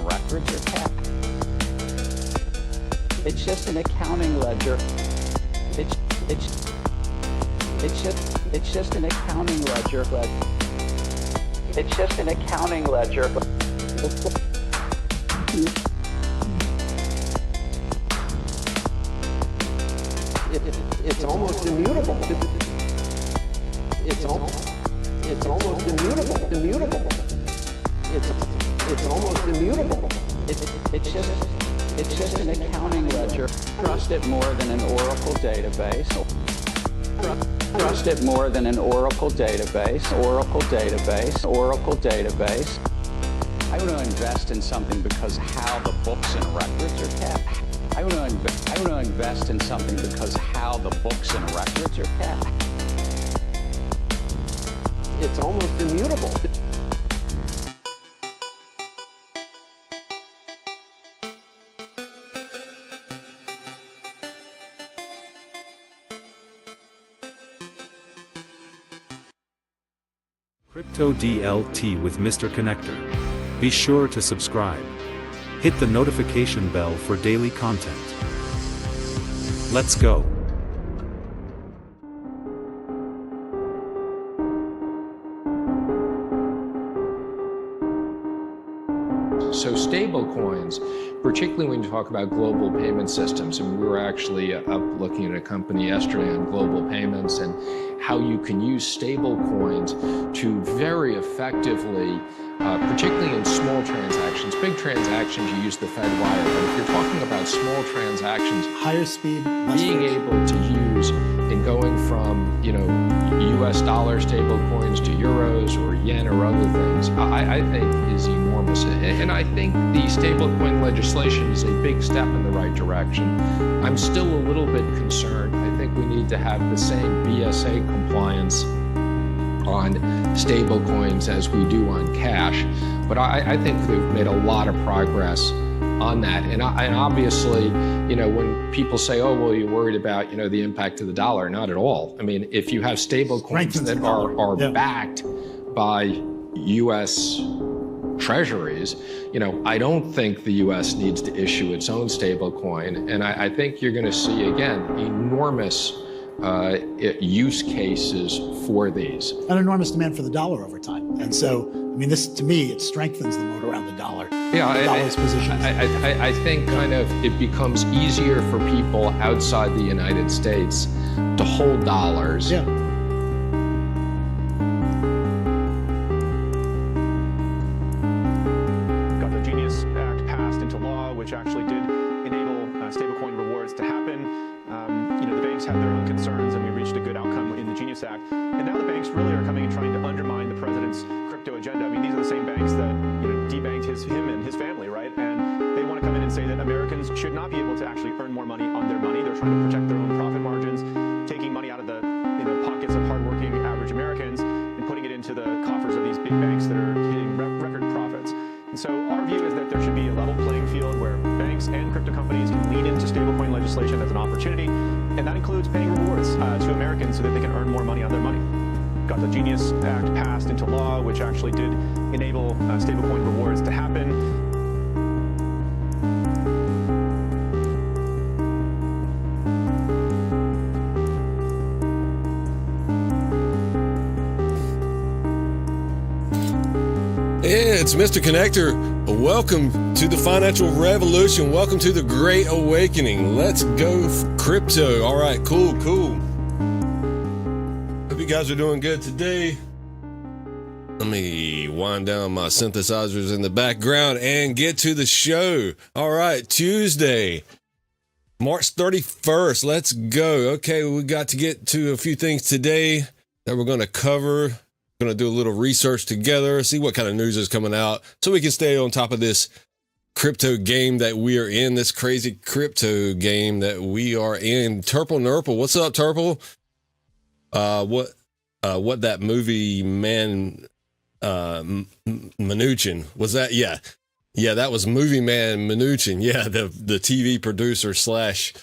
and records are kept. It's just an accounting ledger. It's just an accounting ledger. It's just an accounting ledger. It's almost immutable. It's almost immutable. It's almost immutable. It's just an accounting ledger. Trust it more than an Oracle database. Trust it more than an Oracle database. Oracle database. I want to invest in something because how the books and records are kept. I want to invest in something because how the books and records are kept. It's almost immutable. Crypto DLT with MrConectr. Be sure to subscribe. Hit the notification bell for daily content. Let's go. So stable coins, particularly when you talk about global payment systems, and we were actually up looking at a company yesterday on global payments and how you can use stable coins to very effectively, particularly in small transactions. Big transactions, you use the Fed wire, but if you're talking about small transactions, higher speed, being able to use in going from, US dollar stable coins to euros or yen or other things, I think is enormous. And I think the stablecoin legislation is a big step in the right direction. I'm still a little bit concerned. I think we need to have the same BSA compliance on stablecoins as we do on cash. But I think we've made a lot of progress on that. And obviously, when people say, oh, well, you're worried about, the impact of the dollar, not at all. I mean, if you have stable coins that are backed by U.S. treasuries, I don't think the U.S. needs to issue its own stable coin. And I think you're going to see, again, enormous use cases for these. An enormous demand for the dollar over time. And so, this, to me, it strengthens the moat around the dollar. Yeah, the dollar's position. I think kind of it becomes easier for people outside the United States to hold dollars. Yeah. Got the Genius Act passed into law, which actually did enable stablecoin rewards to happen. The banks had their own concerns, and we reached a good outcome in the Genius Act. And now the banks really are coming and trying to undermine the president's crypto agenda. These are the same banks that debanked him and his family, right? And they want to come in and say that Americans should not be able to actually earn more money on their money. They're trying to protect their own profit margins, taking money out of the pockets of hardworking average Americans and putting it into the coffers of these big banks that are hitting record profits. And so our view is that there should be a level playing field where banks and crypto companies can lean into stablecoin legislation as an opportunity, and that includes paying rewards to Americans so that they can earn more money on their money. Got the Genius Act passed into law, which actually did enable stablecoin rewards to happen. It's MrConectr. Welcome to the financial revolution. Welcome to the great awakening. Let's go crypto. All right, cool. Hope you guys are doing good today. Let me wind down my synthesizers in the background and get to the show. All right, Tuesday, March 31st. Let's go. Okay, we got to get to a few things today that we're going to cover. Going to do a little research together, see what kind of news is coming out so we can stay on top of this crypto game that we are in, this crazy crypto game that we are in. Turple Nurple, what's up, Turple? What that movie man Mnuchin was that? Yeah, that was movie man Mnuchin. Yeah, the TV producer slash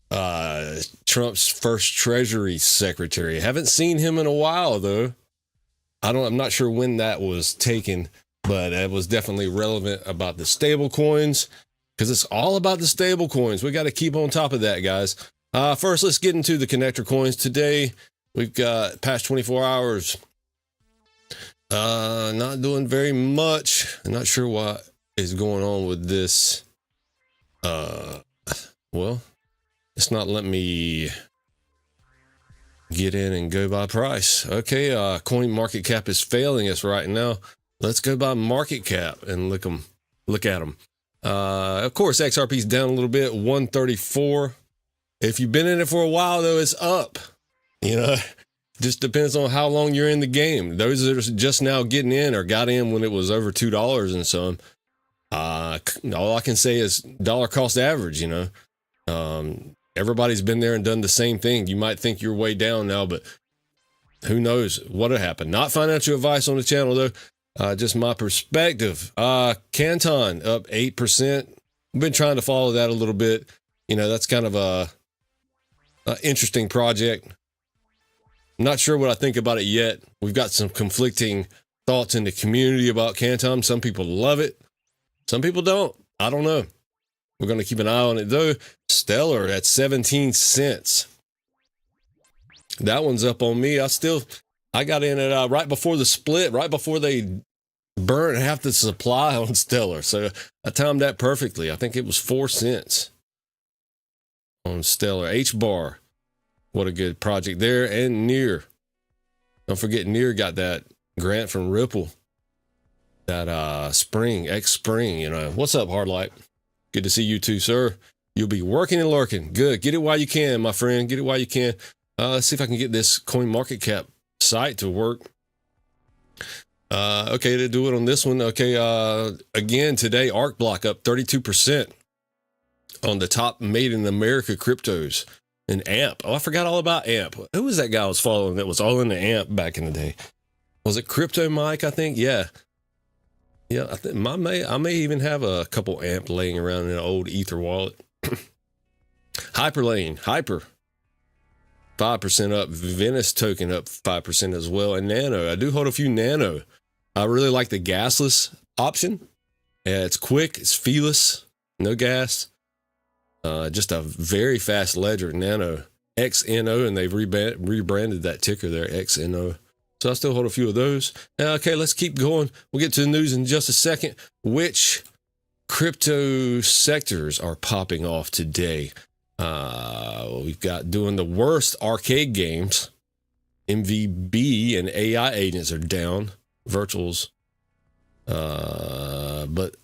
Trump's first Treasury Secretary. Haven't seen him in a while though. I'm not sure when that was taken, but it was definitely relevant about the stable coins, because it's all about the stable coins. We got to keep on top of that, guys. First, let's get into the connector coins today. We've got past 24 hours. Not doing very much. I'm not sure what is going on with this. Well, it's not letting me get in and go by price. Okay, coin market cap is failing us right now. Let's go by market cap and look at them. Of course, XRP's down a little bit, 134. If you've been in it for a while, though, it's up. You know, just depends on how long you're in the game. Those that are just now getting in or got in when it was over $2 and some, all I can say is dollar cost average, you know. Everybody's been there and done the same thing. You might think you're way down now, but who knows what'll happen. Not financial advice on the channel, though. Just my perspective. Canton up 8%. I've been trying to follow that a little bit. You know, that's kind of a interesting project. I'm not sure what I think about it yet. We've got some conflicting thoughts in the community about Canton. Some people love it. Some people don't. I don't know. We're going to keep an eye on it, though. Stellar at 17 cents. That one's up on me. I got in it right before the split, right before they burned half the supply on Stellar. So I timed that perfectly. I think it was 4 cents on Stellar. HBAR. What a good project there. And Near. Don't forget, Near got that grant from Ripple. That Spring, X-Spring, you know. What's up, Hardlight? Good to see you too, sir. You'll be working and lurking. Good. Get it while you can, my friend. Get it while you can. Let's see if I can get this coin market cap site to work. Okay, to do it on this one. Okay, again, today, ARC Block up 32% on the top made in America cryptos. And AMP. Oh, I forgot all about AMP. Who was that guy I was following that was all in the AMP back in the day? Was it Crypto Mike, I think? Yeah. Yeah, I think I may even have a couple AMP laying around in an old Ether wallet. Hyperlane, Hyper, 5% up. Venice token up 5% as well. And Nano, I do hold a few Nano. I really like the gasless option. It's quick, it's feeless, no gas. Just a very fast ledger, Nano, XNO, and they've rebranded that ticker there, XNO. So I still hold a few of those. Okay, let's keep going. We'll get to the news in just a second. Which crypto sectors are popping off today? We've got doing the worst arcade games. MVB and AI agents are down. Virtuals. But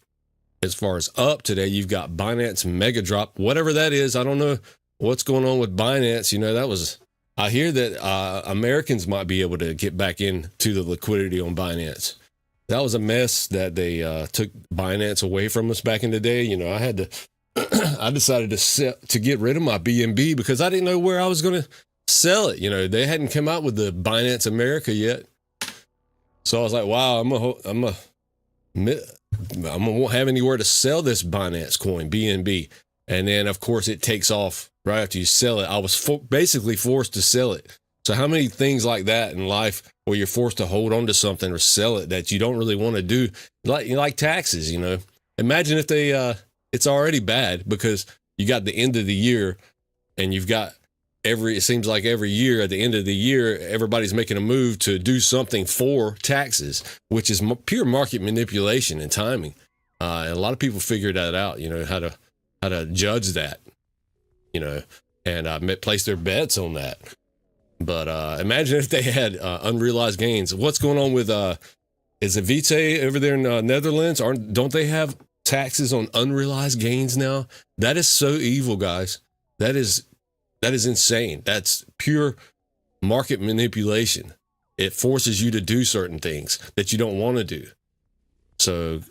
as far as up today, you've got Binance Mega Drop. Whatever that is, I don't know what's going on with Binance. You know, that was... I hear that Americans might be able to get back into the liquidity on Binance. That was a mess that they took Binance away from us back in the day. You know, I had to, I decided to get rid of my BNB because I didn't know where I was going to sell it. You know, they hadn't come out with the Binance America yet. So I was like, wow, I won't have anywhere to sell this Binance coin, BNB. And then, of course, it takes off right after you sell it. I was basically forced to sell it. So how many things like that in life where you're forced to hold on to something or sell it that you don't really want to do? Like taxes, you know. Imagine if it's already bad because you got the end of the year and you've got it seems like every year at the end of the year, everybody's making a move to do something for taxes, which is pure market manipulation and timing. And a lot of people figured that out, you know, how to judge that, you know, and place their bets on that. But imagine if they had unrealized gains. What's going on with is it Vitae over there in Netherlands? Don't they have taxes on unrealized gains now? That is so evil, guys. That is insane. That's pure market manipulation. It forces you to do certain things that you don't want to do. So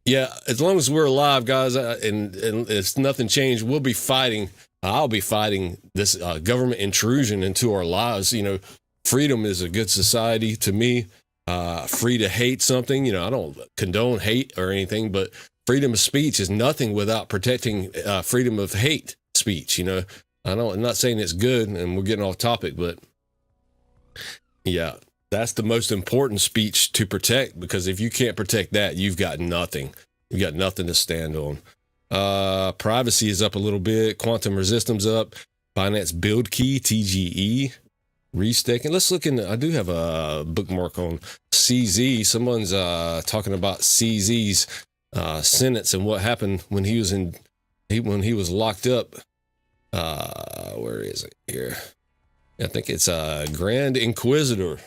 yeah, as long as we're alive, guys, and if nothing changed, we'll be fighting. I'll be fighting this government intrusion into our lives. You know, freedom is a good society to me. Free to hate something. You know, I don't condone hate or anything, but freedom of speech is nothing without protecting freedom of hate speech. You know, I'm not saying it's good, and we're getting off topic, but yeah, That's the most important speech to protect, because if you can't protect that, you've got nothing. You've got nothing to stand on. Privacy is up a little bit. Quantum Resistem's up. Binance Build Key, TGE, restaking. Let's look in. I do have a bookmark on CZ. Someone's talking about CZ's sentence and what happened when he was locked up. Where is it here? I think it's Grand Inquisitor.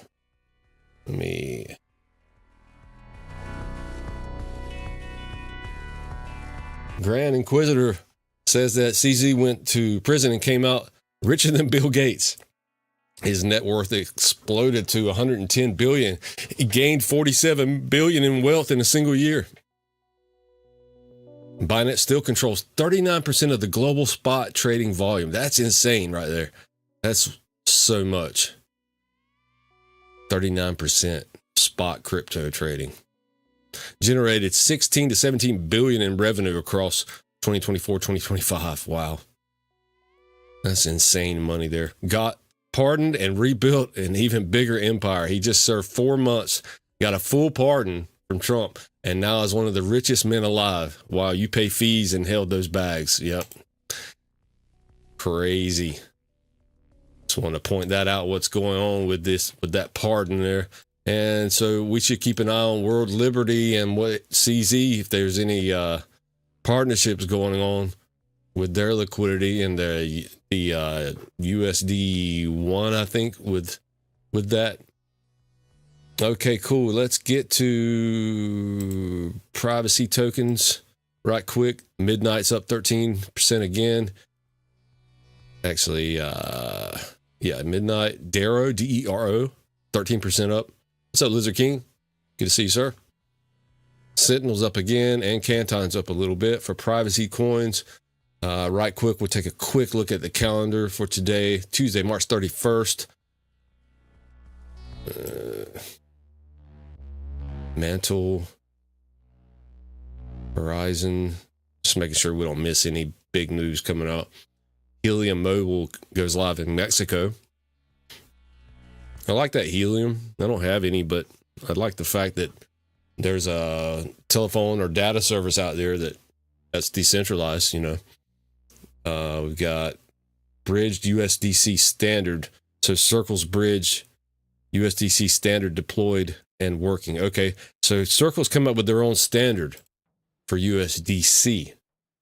Grand Inquisitor says that CZ went to prison and came out richer than Bill Gates. His net worth exploded to 110 billion. He gained 47 billion in wealth in a single year. Binance still controls 39% of the global spot trading volume. That's insane right there. That's so much. 39% spot crypto trading. Generated 16 to 17 billion in revenue across 2024, 2025. Wow. That's insane money there. Got pardoned and rebuilt an even bigger empire. He just served 4 months, got a full pardon from Trump, and now is one of the richest men alive. Wow, you pay fees and held those bags. Yep. Crazy. Just want to point that out, what's going on with that pardon there. And so we should keep an eye on World Liberty and what CZ, if there's any partnerships going on with their liquidity and the USD1, I think, with that. Okay, cool. Let's get to privacy tokens right quick. Midnight's up 13% again. Actually, Midnight, Dero, DERO, 13% up. What's up, Lizard King? Good to see you, sir. Sentinel's up again, and Canton's up a little bit for privacy coins. Right quick, we'll take a quick look at the calendar for today, Tuesday, March 31st. Mantle, Horizon, just making sure we don't miss any big news coming up. Helium Mobile goes live in Mexico. I like that Helium. I don't have any, but I like the fact that there's a telephone or data service out there that's decentralized, you know. We've got bridged USDC standard. So Circle's bridge USDC standard deployed and working. Okay, so Circle's come up with their own standard for USDC.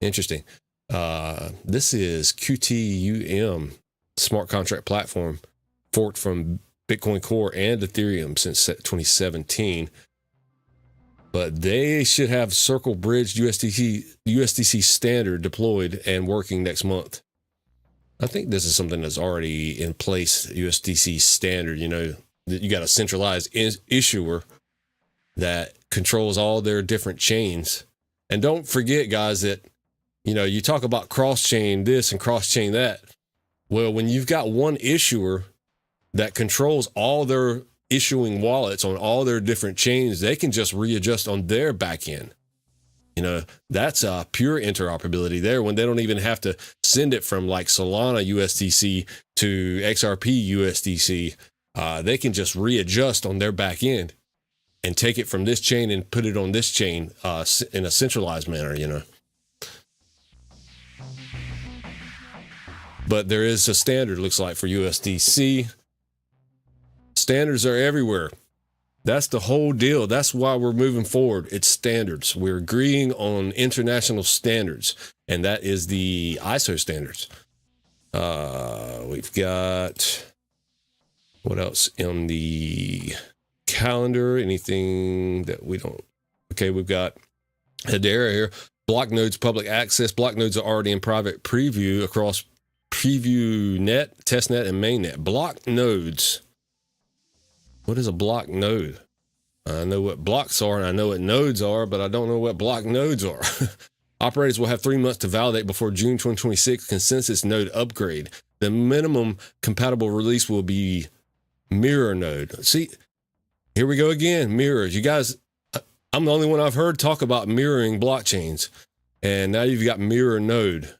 Interesting. This is QTUM, smart contract platform, forked from Bitcoin Core and Ethereum since 2017. But they should have Circle bridged USDC standard deployed and working next month. I think this is something that's already in place, USDC standard. You know, you got a centralized issuer that controls all their different chains. And don't forget, guys, that, you know, you talk about cross-chain this and cross-chain that. Well, when you've got one issuer that controls all their issuing wallets on all their different chains, they can just readjust on their back end. You know, that's pure interoperability there, when they don't even have to send it from like Solana USDC to XRP USDC. They can just readjust on their back end and take it from this chain and put it on this chain in a centralized manner, you know. But there is a standard, looks like, for USDC. Standards are everywhere. That's the whole deal. That's why we're moving forward. It's standards. We're agreeing on international standards, and that is the ISO standards. We've got, what else on the calendar? Anything that we don't? Okay, we've got Hedera here. Block nodes public access. Block nodes are already in private preview across PreviewNet, testnet, and mainnet. Block nodes. What is a block node? I know what blocks are and I know what nodes are, but I don't know what block nodes are. Operators will have 3 months to validate before June 2026 consensus node upgrade. The minimum compatible release will be mirror node. See, here we go again, mirrors. You guys, I'm the only one I've heard talk about mirroring blockchains. And now you've got mirror node.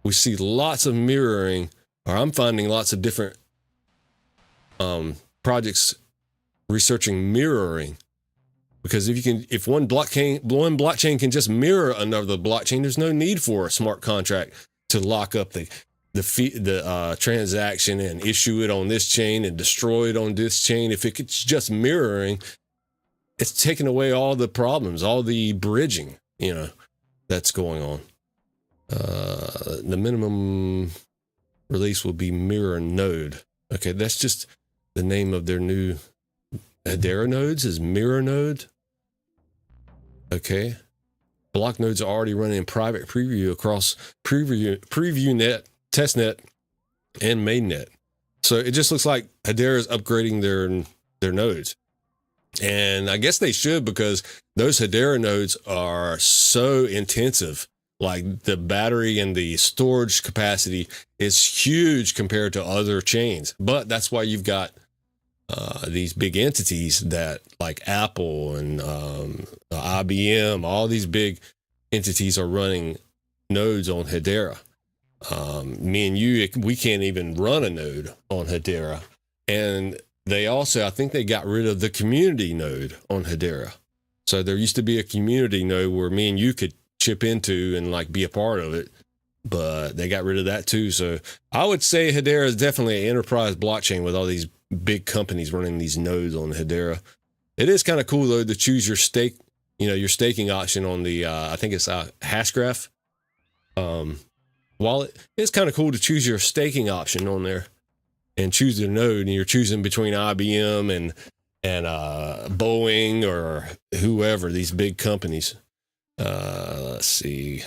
We see lots of mirroring, or I'm finding lots of different projects researching mirroring, because if one blockchain can just mirror another blockchain, there's no need for a smart contract to lock up the transaction and issue it on this chain and destroy it on this chain. If it's just mirroring, it's taking away all the problems, all the bridging, that's going on. The minimum release will be mirror node. Okay, that's just the name of their new Hedera nodes is mirror node. Okay. Block nodes are already running in private preview across preview net, testnet, and mainnet. So it just looks like Hedera is upgrading their nodes. And I guess they should, because those Hedera nodes are so intensive. Like the battery and the storage capacity is huge compared to other chains. But that's why you've got these big entities that like Apple and IBM, all these big entities are running nodes on Hedera. Me and you, we can't even run a node on Hedera. And they also, I think they got rid of the community node on Hedera. So there used to be a community node where me and you could chip into and like be a part of it, but they got rid of that too. So I would say Hedera is definitely an enterprise blockchain with all these big companies running these nodes on Hedera. It is kind of cool though to choose your stake, your staking option on the, I think it's Hashgraph wallet. It's kind of cool to choose your staking option on there and choose the node, and you're choosing between IBM and Boeing or whoever, these big companies. Let's see.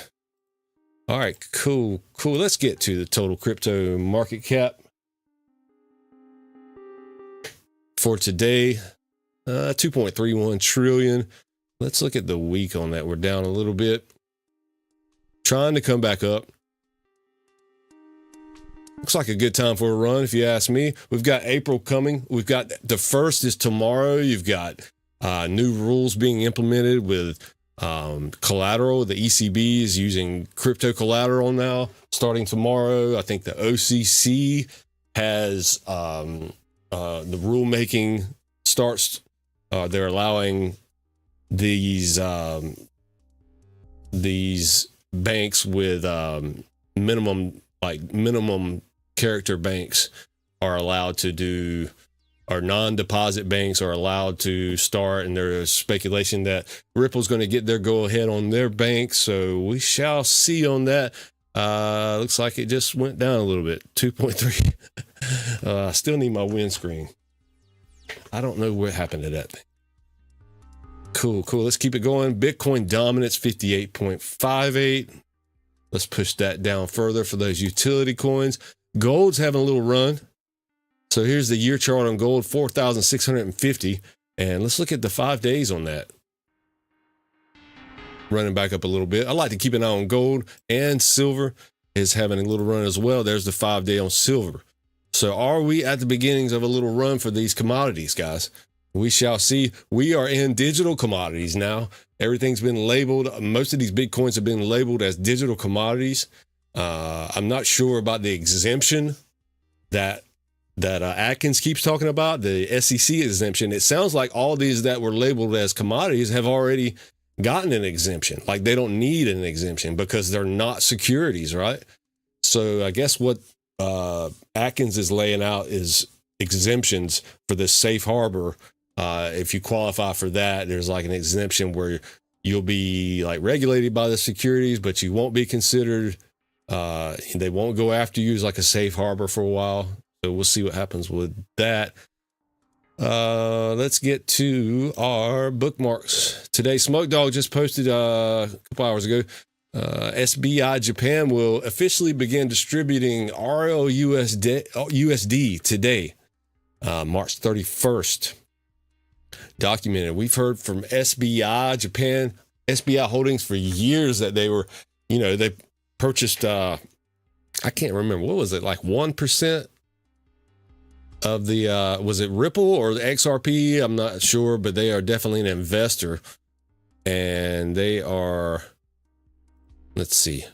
All right, cool. Let's get to the total crypto market cap for today. 2.31 trillion. Let's look at the week on that. We're down a little bit. Trying to come back up. Looks like a good time for a run, if you ask me. We've got April coming. We've got the 1st is tomorrow. You've got new rules being implemented with collateral. The ECB is using crypto collateral now, starting tomorrow. I think the OCC has the rulemaking starts. They're allowing these banks with minimum character banks are allowed to do, or non-deposit banks are allowed to start, and there's speculation that Ripple's going to get their go-ahead on their bank, so we shall see on that. Looks like it just went down a little bit, 2.3. I still need my windscreen. I don't know what happened to that thing. Cool. Let's keep it going. Bitcoin dominance, 58.58. Let's push that down further for those utility coins. Gold's having a little run. So here's the year chart on gold, 4,650. And let's look at the 5 days on that. Running back up a little bit. I like to keep an eye on gold, and silver is having a little run as well. There's the 5 day on silver. So are we at the beginnings of a little run for these commodities, guys? We shall see. We are in digital commodities now. Everything's been labeled. Most of these big coins have been labeled as digital commodities. I'm not sure about the exemption that Atkins keeps talking about, the SEC exemption. It sounds like all these that were labeled as commodities have already gotten an exemption. Like they don't need an exemption because they're not securities, right? So I guess what Atkins is laying out is exemptions for the safe harbor. If you qualify for that, there's like an exemption where you'll be like regulated by the securities, but you won't be considered, they won't go after you as like a safe harbor for a while. So we'll see what happens with that. Let's get to our bookmarks. Today, Smoke Dog just posted a couple hours ago. SBI Japan will officially begin distributing RLUSD today, March 31st. Documented. We've heard from SBI Japan, SBI Holdings for years that they were, they purchased, I can't remember, what was it, like 1% of the, was it Ripple or the XRP? I'm not sure, but they are definitely an investor. And they are, let's see,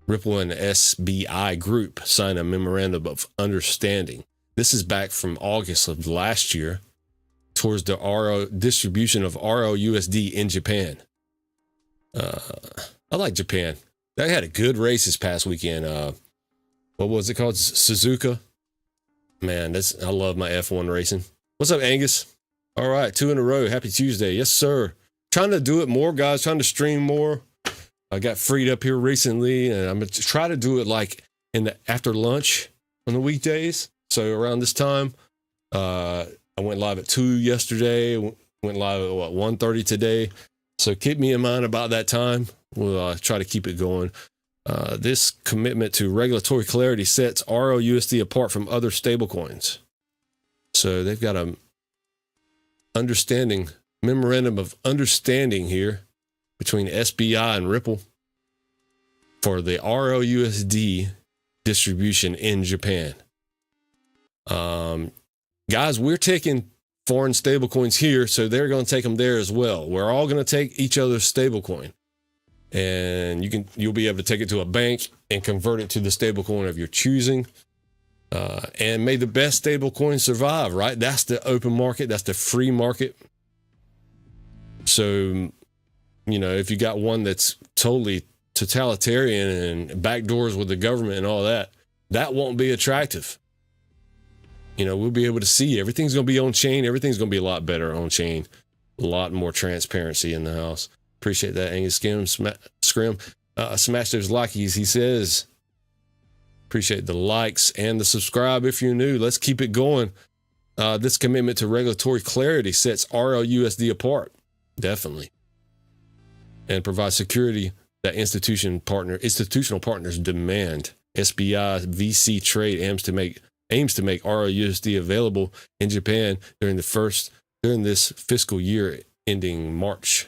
Ripple and SBI Group signed a memorandum of understanding. This is back from August of last year. towards the distribution of ROUSD in Japan. I like Japan. They had a good race this past weekend. What was it called? Suzuka. Man, I love my F1 racing. What's up, Angus? All right, 2 in a row. Happy Tuesday. Yes, sir. Trying to do it more, guys. Trying to stream more. I got freed up here recently, and I'm going to try to do it like after lunch on the weekdays. So around this time, I went live at 2 yesterday. Went live at 1:30 today. So keep me in mind about that time. We'll try to keep it going. This commitment to regulatory clarity sets ROUSD apart from other stablecoins. So they've got a memorandum of understanding here between SBI and Ripple for the ROUSD distribution in Japan. Guys, we're taking foreign stablecoins here, so they're going to take them there as well. We're all going to take each other's stablecoin. And you'll be able to take it to a bank and convert it to the stablecoin of your choosing. And may the best stablecoin survive, right? That's the open market. That's the free market. So, if you got one that's totally totalitarian and backdoors with the government and all that, that won't be attractive. We'll be able to see everything's going to be on chain. Everything's going to be a lot better on chain. A lot more transparency in the house. Appreciate that, Angus Scrim. Smash those likes, he says. Appreciate the likes and the subscribe if you're new. Let's keep it going. This commitment to regulatory clarity sets ROUSD apart. Definitely. And provides security that institutional partners demand. SBI VC Trade aims to make ROUSD available in Japan during this fiscal year ending March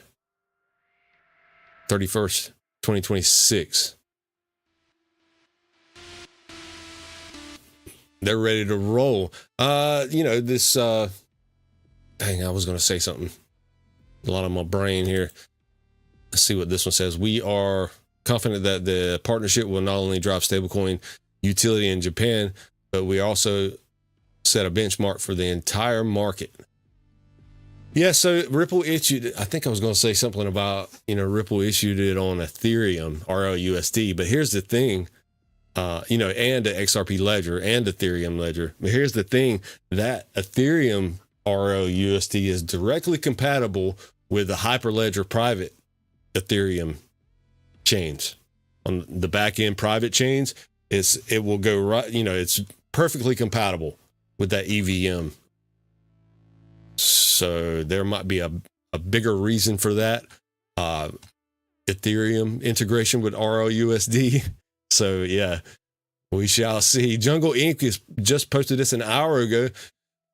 31st, 2026. They're ready to roll. I was going to say something. A lot on my brain here. Let's see what this one says. We are confident that the partnership will not only drive stablecoin utility in Japan, but we also set a benchmark for the entire market. Yeah, so Ripple issued, I think I was going to say something about, Ripple issued it on Ethereum, ROUSD. But here's the thing, and the XRP ledger and Ethereum ledger. But here's the thing, that Ethereum ROUSD is directly compatible with the Hyperledger private Ethereum chains. On the back end private chains, it will go right, it's perfectly compatible with that EVM. So there might be a bigger reason for that. Ethereum integration with ROUSD. So yeah, we shall see. Jungle Inc. has just posted this an hour ago.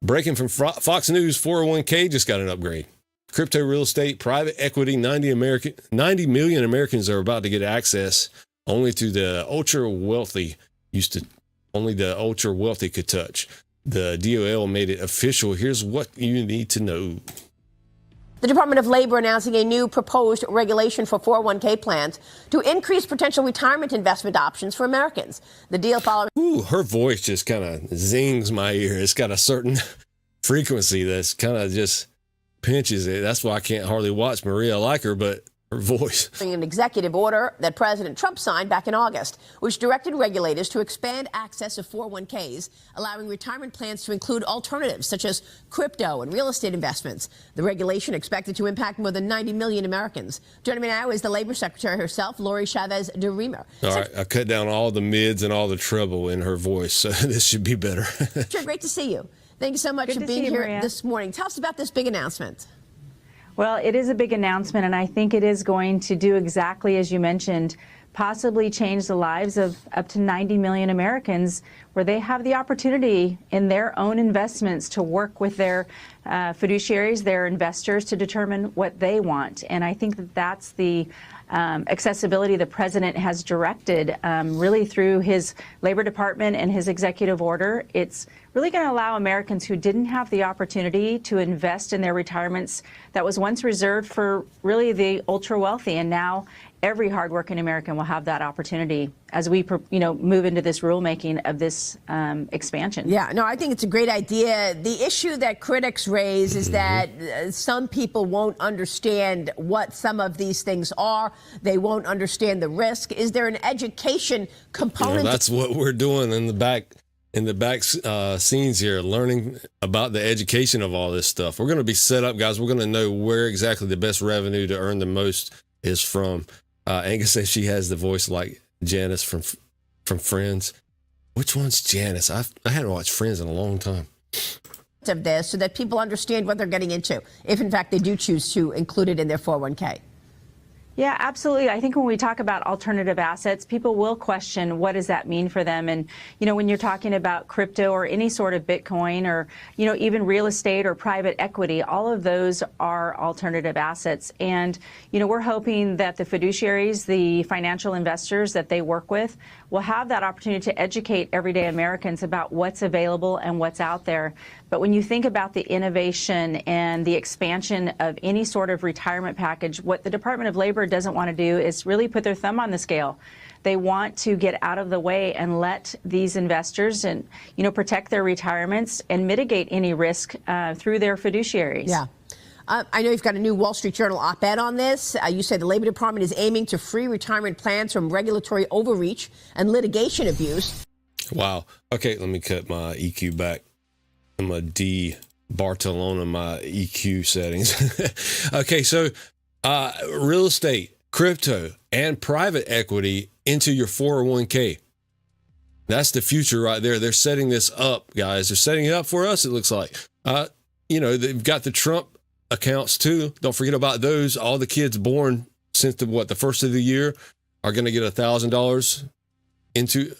Breaking from Fox News, 401k just got an upgrade. Crypto real estate, private equity, 90 million Americans are about to get access only to the ultra wealthy. Only the ultra wealthy could touch. The DOL made it official. Here's what you need to know. The Department of Labor announcing a new proposed regulation for 401k plans to increase potential retirement investment options for Americans. The deal follows. Ooh, her voice just kind of zings my ear. It's got a certain frequency that's kind of just pinches it. That's why I can't hardly watch Maria. I like her, but her voice. An executive order that President Trump signed back in August, which directed regulators to expand access of 401ks, allowing retirement plans to include alternatives such as crypto and real estate investments. The regulation expected to impact more than 90 million Americans. Joining me now is the Labor Secretary herself, Lori Chavez de Remer. All right, I cut down all the mids and all the treble in her voice, so this should be better. Sure, great to see you. Thank you so much for being here this morning. Tell us about this big announcement. Well, it is a big announcement, and I think it is going to do exactly as you mentioned, possibly change the lives of up to 90 million Americans, where they have the opportunity in their own investments to work with their fiduciaries, their investors, to determine what they want. And I think that that's the accessibility the president has directed really through his Labor Department and his executive order. It's really going to allow Americans who didn't have the opportunity to invest in their retirements that was once reserved for really the ultra wealthy, and now every hardworking American will have that opportunity as we, move into this rulemaking of this expansion. Yeah, no, I think it's a great idea. The issue that critics raise is that some people won't understand what some of these things are. They won't understand the risk. Is there an education component? That's what we're doing in the back scenes here, learning about the education of all this stuff. We're going to be set up, guys. We're going to know where exactly the best revenue to earn the most is from. Angus says she has the voice like Janice from Friends. Which one's Janice? I hadn't watched Friends in a long time. Of this, so that people understand what they're getting into, if in fact they do choose to include it in their 401k. Yeah, absolutely. I think when we talk about alternative assets, people will question what does that mean for them. And, when you're talking about crypto or any sort of Bitcoin or, even real estate or private equity, all of those are alternative assets. And, we're hoping that the fiduciaries, the financial investors that they work with, will have that opportunity to educate everyday Americans about what's available and what's out there. But when you think about the innovation and the expansion of any sort of retirement package, what the Department of Labor doesn't want to do is really put their thumb on the scale. They want to get out of the way and let these investors and, protect their retirements and mitigate any risk through their fiduciaries. Yeah. I know you've got a new Wall Street Journal op-ed on this. You say the Labor Department is aiming to free retirement plans from regulatory overreach and litigation abuse. Wow. Okay, let me cut my EQ back. I'm a Barcelona my EQ settings. Okay, so real estate, crypto, and private equity into your 401k. That's the future right there. They're setting this up, guys. They're setting it up for us, it looks like. They've got the Trump accounts too. Don't forget about those. All the kids born since the first of the year are going to get $1,000 into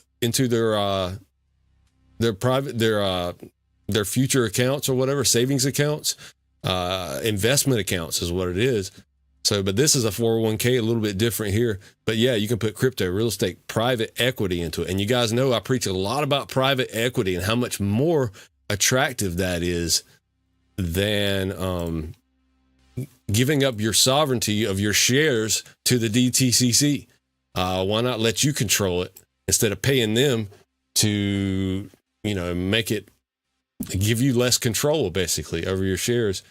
their future accounts or whatever, savings accounts, investment accounts is what it is. So, but this is a 401k, a little bit different here. But yeah, you can put crypto, real estate, private equity into it. And you guys know I preach a lot about private equity and how much more attractive that is than giving up your sovereignty of your shares to the DTCC. Why not let you control it instead of paying them to, make it, give you less control basically over your shares.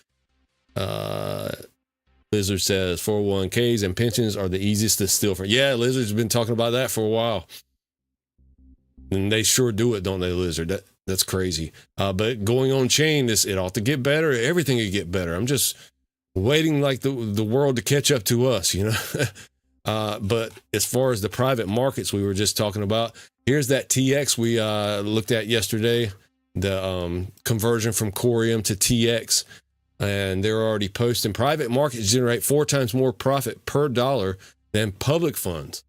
Lizard says 401ks and pensions are the easiest to steal from. Yeah, Lizard's been talking about that for a while. And they sure do it, don't they, Lizard? That's crazy. But going on chain, it ought to get better. Everything would get better. I'm just waiting like the world to catch up to us, But as far as the private markets we were just talking about, here's that TX we looked at yesterday, the conversion from Corium to TX. And they're already posting private markets generate 4 times more profit per dollar than public funds.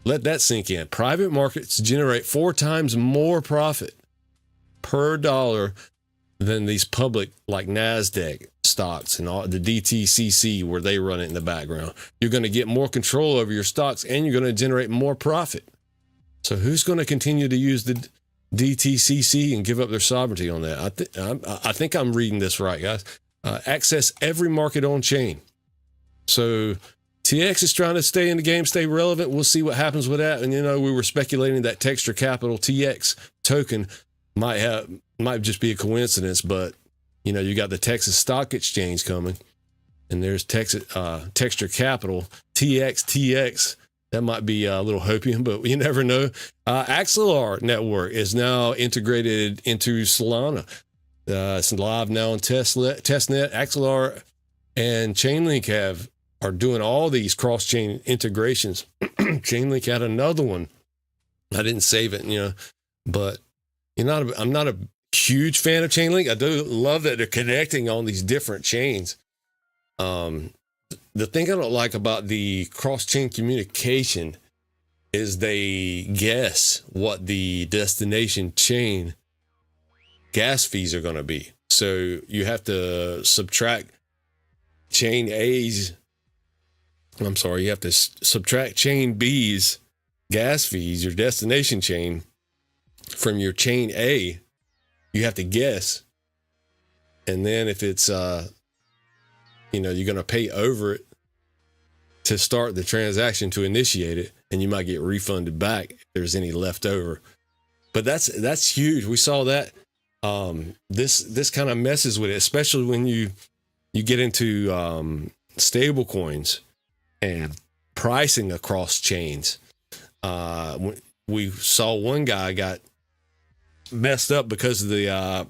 Let that sink in. Private markets generate 4 times more profit per dollar than these public like NASDAQ stocks and all the DTCC where they run it in the background. You're going to get more control over your stocks and you're going to generate more profit. So who's going to continue to use the DTCC and give up their sovereignty on that? I think I'm reading this right, guys. Access every market on chain. So TX is trying to stay in the game, stay relevant. We'll see what happens with that. And we were speculating that Texture Capital TX token might just be a coincidence, but you got the Texas Stock Exchange coming, and there's Texture Capital TX. That might be a little hopium, but you never know. Axelar Network is now integrated into Solana. It's live now on testnet. Axelar and Chainlink are doing all these cross-chain integrations. Chainlink had another one. I didn't save it, but I'm not a huge fan of Chainlink. I do love that they're connecting on these different chains. The thing I don't like about the cross-chain communication is they guess what the destination chain gas fees are going to be. So you have to subtract chain A's. You have to subtract chain B's gas fees, your destination chain, from your chain A. You have to guess. And then if it's, you're going to pay over it to start the transaction, to initiate it, and you might get refunded back if there's any left over. But that's huge. We saw that. This kind of messes with it, especially when you get into stable coins and pricing across chains. We saw one guy got messed up because a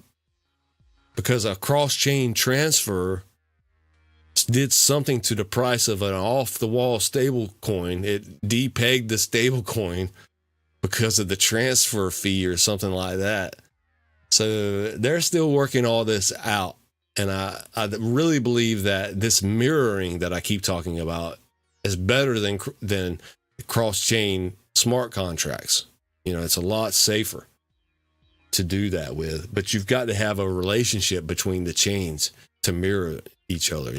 cross-chain transfer did something to the price of an off-the-wall stable coin. It depegged the stable coin because of the transfer fee or something like that. So they're still working all this out. And I really believe that this mirroring that I keep talking about is better than cross-chain smart contracts. It's a lot safer to do that with, but you've got to have a relationship between the chains to mirror each other,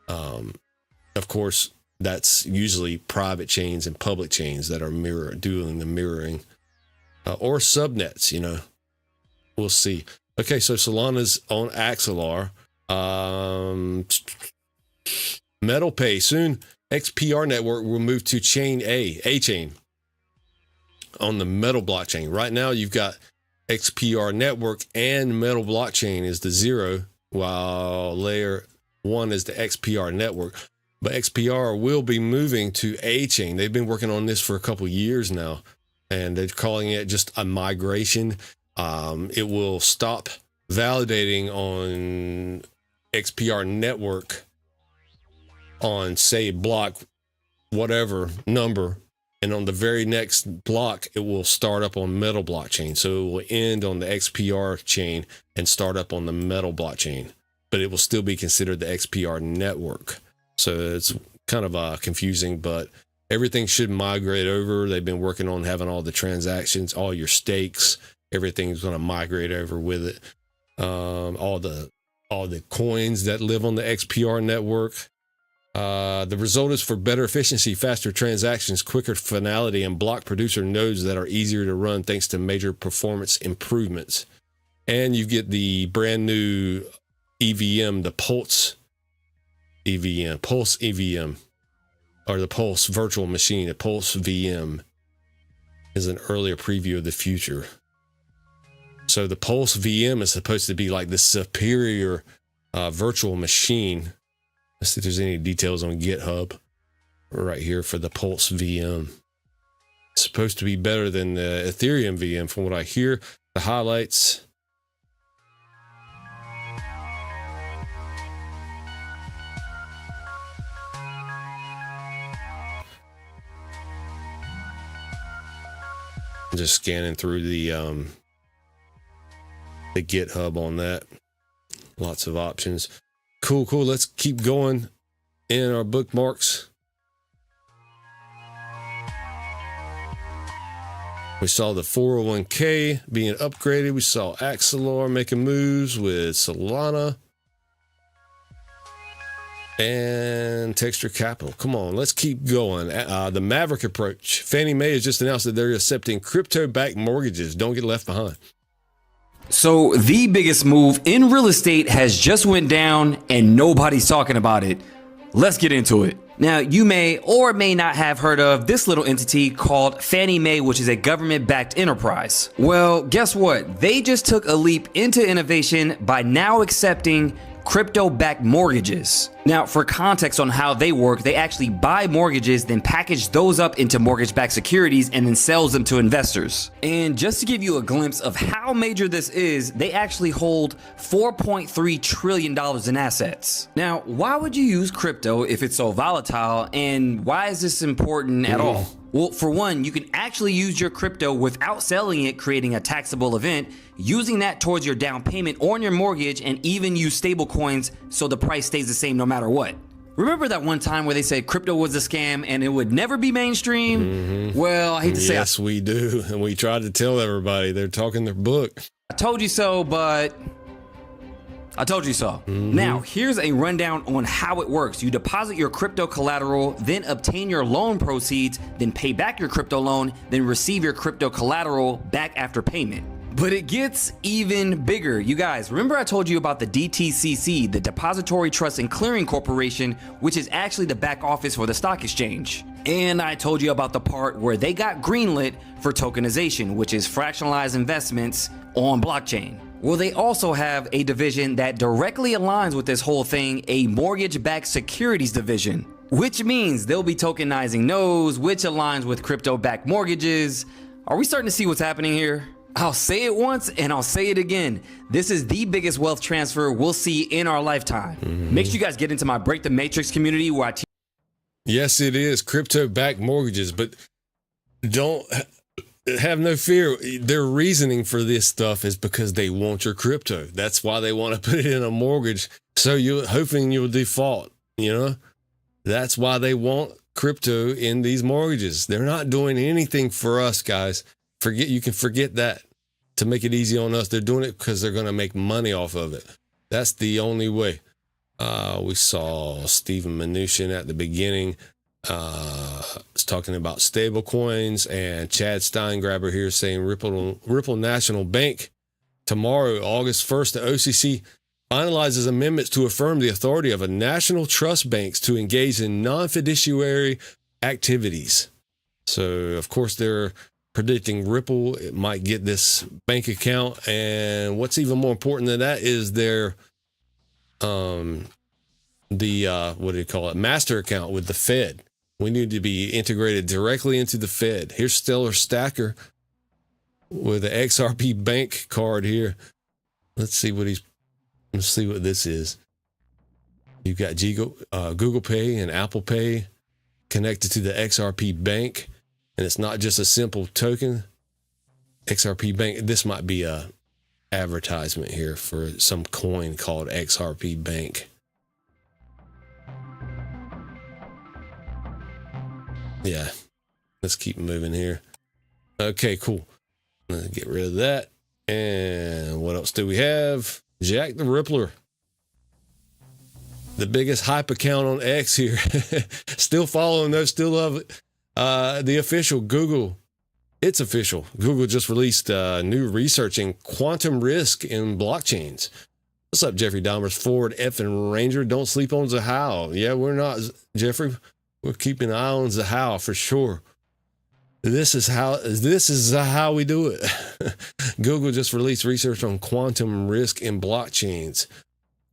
Of course, that's usually private chains and public chains that are doing the mirroring, or subnets, We'll see. Okay, so Solana's on Axelar. MetalPay. Soon, XPR network will move to chain A chain on the Metal blockchain. Right now, you've got XPR network and Metal blockchain is the 0, while layer 1 is the XPR network. But XPR will be moving to A chain. They've been working on this for a couple years now, and they're calling it just a migration. It will stop validating on XPR network on, say, block whatever number, and on the very next block, it will start up on Metal blockchain. So it will end on the XPR chain and start up on the Metal blockchain, but it will still be considered the XPR network. So it's kind of confusing, but everything should migrate over. They've been working on having all the transactions, all your stakes, everything's going to migrate over with it. All the coins that live on the XPR network. The result is for better efficiency, faster transactions, quicker finality, and block producer nodes that are easier to run thanks to major performance improvements. And you get the brand new EVM, the Pulse EVM, or the Pulse virtual machine. The Pulse VM is an earlier preview of the future. So the Pulse VM is supposed to be like the superior virtual machine. Let's see if there's any details on GitHub right here for the Pulse VM. It's supposed to be better than the Ethereum VM from what I hear. The highlights. I'm just scanning through the GitHub on that. Lots of options. Cool. Let's keep going in our bookmarks. We saw the 401k being upgraded. We saw Axelar making moves with Solana and Texture Capital. Come on, let's keep going. The Maverick approach. Fannie Mae has just announced that they're accepting crypto-backed mortgages. Don't get left behind. So the biggest move in real estate has just went down and nobody's talking about it. Let's get into it. Now, you may or may not have heard of this little entity called Fannie Mae, which is a government-backed enterprise. Well, guess what? They just took a leap into innovation by now accepting crypto-backed mortgages. Now, for context on how they work, they actually buy mortgages, then package those up into mortgage-backed securities, and then sells them to investors. And just to give you a glimpse of how major this is, they actually hold $4.3 trillion in assets. Now, why would you use crypto if it's so volatile, and why is this important at all? Well, for one, you can actually use your crypto without selling it, creating a taxable event, using that towards your down payment on your mortgage, and even use stable coins so the price stays the same no matter what. Remember that one time where they said crypto was a scam and it would never be mainstream? Well, I hate to say yes, we do. And we tried to tell everybody. They're talking their book. I told you so, but I told you so. Now, here's a rundown on how it works. You deposit your crypto collateral, then obtain your loan proceeds, then pay back your crypto loan, then receive your crypto collateral back after payment. But it gets even bigger. You guys, remember I told you about the DTCC, the Depository Trust and Clearing Corporation, which is actually the back office for the stock exchange. And I told you about the part where they got greenlit for tokenization, which is fractionalized investments on blockchain. Well, they also have a division that directly aligns with this whole thing, a mortgage-backed securities division, which means they'll be tokenizing those, which aligns with crypto-backed mortgages. Are we starting to see what's happening here? I'll say it once and I'll say it again. This is the biggest wealth transfer we'll see in our lifetime. Make sure you guys get into my Break the Matrix community where I teach. Yes, it is crypto-backed mortgages, but don't have no fear. Their reasoning for this stuff is because they want your crypto. That's why they want to put it in a mortgage. So you're hoping you'll default, you know? That's why they want crypto in these mortgages. They're not doing anything for us, guys. You can forget that to make it easy on us. They're doing it because they're going to make money off of it. That's the only way. We saw Stephen Mnuchin at the beginning. Was talking about stable coins, and Chad Steingraber here saying Ripple National Bank tomorrow, August 1st, the OCC finalizes amendments to affirm the authority of a national trust banks to engage in non-fiduciary activities. So, of course, they're predicting Ripple it might get this bank account, and what's even more important than that is their what do you call it, master account with the Fed. We need to be integrated directly into the Fed. Here's Stellar Stacker with the XRP bank card here. Let's see what this is. You've got Google Pay and Apple Pay connected to the XRP bank. And it's not just a simple token. XRP Bank, this might be a advertisement here for some coin called XRP Bank. Yeah, let's keep moving here. Okay, cool. Let's get rid of that. And what else do we have? Jack the Rippler. The biggest hype account on X here. Still following those, still love it. The official Google, it's official. Google just released new research in quantum risk in blockchains. What's up, Jeffrey Dahmer's Ford effing Ranger? Don't sleep on the how. Yeah, we're not, Jeffrey. We're keeping an eye on the how for sure. This is how we do it. Google just released research on quantum risk in blockchains.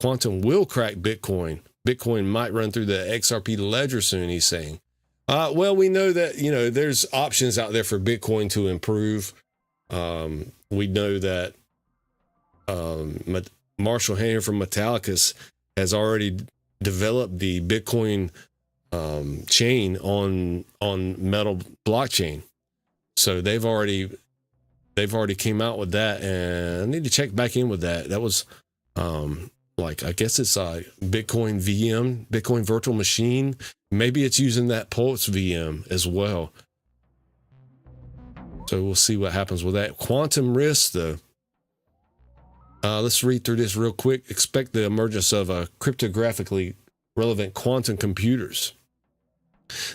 Quantum will crack Bitcoin. Bitcoin might run through the XRP ledger soon, he's saying. Well, we know that, you know, there's options out there for Bitcoin to improve. We know that Marshall Hanger from Metallicus has already developed the Bitcoin chain on Metal blockchain. So they've already came out with that, and I need to check back in with that. That was I guess it's a Bitcoin VM, Bitcoin virtual machine. Maybe it's using that Pulse VM as well. So we'll see what happens with that. Quantum risk, though. Let's read through this real quick. Expect the emergence of cryptographically relevant quantum computers.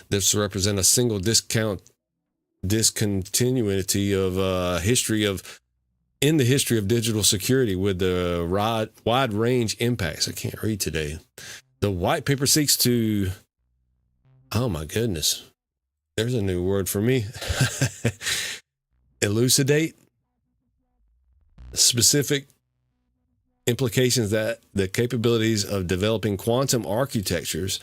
This represents a single discontinuity of history of digital security with the wide range impacts. I can't read today. The white paper seeks to, oh my goodness, there's a new word for me. Elucidate specific implications that the capabilities of developing quantum architectures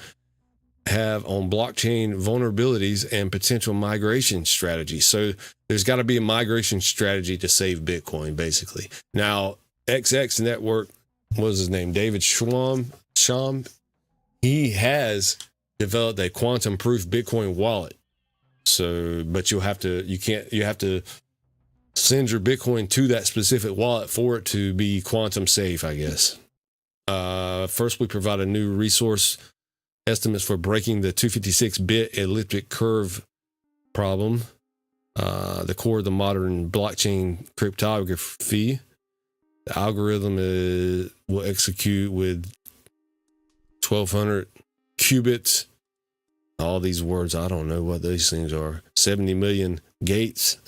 have on blockchain vulnerabilities and potential migration strategies. So there's got to be a migration strategy to save Bitcoin, basically. Now, XX Network, what was his name? David Shum. He has developed a quantum-proof Bitcoin wallet. So, but you have to send your Bitcoin to that specific wallet for it to be quantum safe, I guess. First, we provide a new resource estimates for breaking the 256-bit elliptic curve problem, the core of the modern blockchain cryptography. The algorithm will execute with 1,200 qubits. All these words, I don't know what these things are. 70 million gates.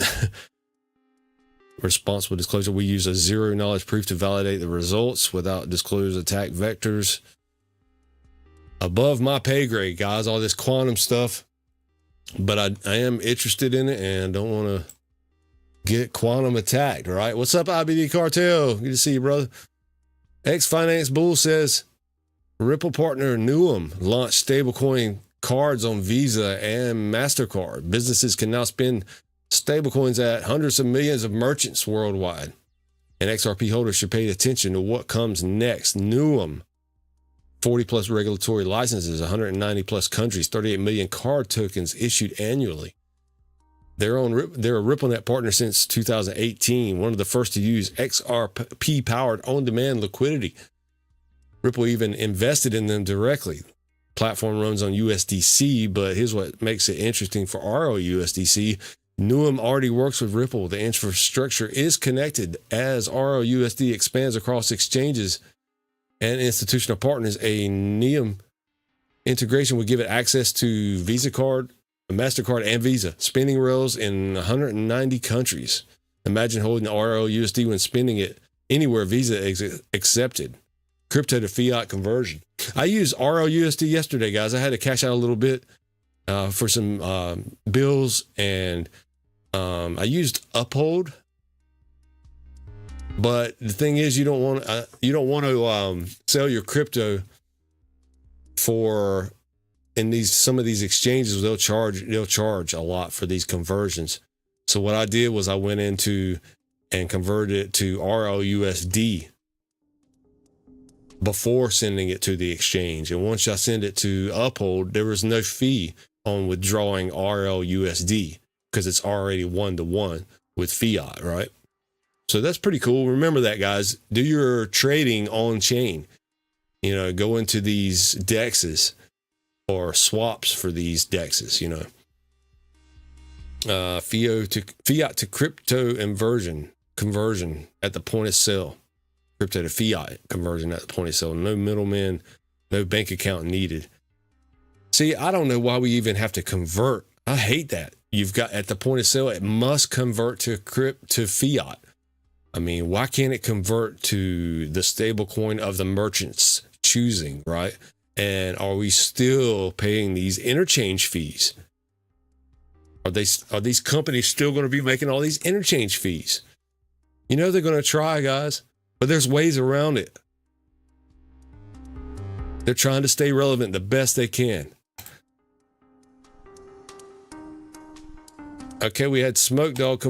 responsible disclosure. We use a zero knowledge proof to validate the results without disclosed attack vectors. Above my pay grade, guys, all this quantum stuff. But I am interested in it and don't want to get quantum attacked, all right? What's up, IBD Cartel? Good to see you, brother. X-Finance Bull says, Ripple partner Nuum launched stablecoin cards on Visa and MasterCard. Businesses can now spend stablecoins at hundreds of millions of merchants worldwide. And XRP holders should pay attention to what comes next. Nuum, 40 plus regulatory licenses, 190 plus countries, 38 million card tokens issued annually. They're a RippleNet partner since 2018, one of the first to use XRP powered on-demand liquidity. Ripple even invested in them directly. Platform runs on USDC, but here's what makes it interesting for ROUSDC. Nuum already works with Ripple. The infrastructure is connected. As ROUSD expands across exchanges and institutional partners, a Nuum integration would give it access to Visa card, MasterCard, and Visa, spending rails in 190 countries. Imagine holding ROUSD when spending it anywhere Visa accepted. Crypto to fiat conversion. I used ROUSD yesterday, guys. I had to cash out a little bit for some bills, and I used Uphold. But the thing is, you don't want to sell your crypto for some of these exchanges. They'll charge a lot for these conversions. So what I did was I went into and converted it to ROUSD before sending it to the exchange. And once I send it to Uphold, there was no fee on withdrawing RLUSD because it's already 1-to-1 with fiat, right? So that's pretty cool. Remember that, guys. Do your trading on chain. You know, go into these dexes or swaps for these dexes, you know. Fiat to crypto conversion at the point of sale. Crypto to fiat conversion at the point of sale. No middleman, no bank account needed. See, I don't know why we even have to convert. I hate that. You've got at the point of sale, it must convert to fiat. I mean, why can't it convert to the stable coin of the merchant's choosing, right? And are we still paying these interchange fees? Are these companies still going to be making all these interchange fees? You know, they're going to try, guys. But there's ways around it. They're trying to stay relevant the best they can. Okay, we had Smoke Dog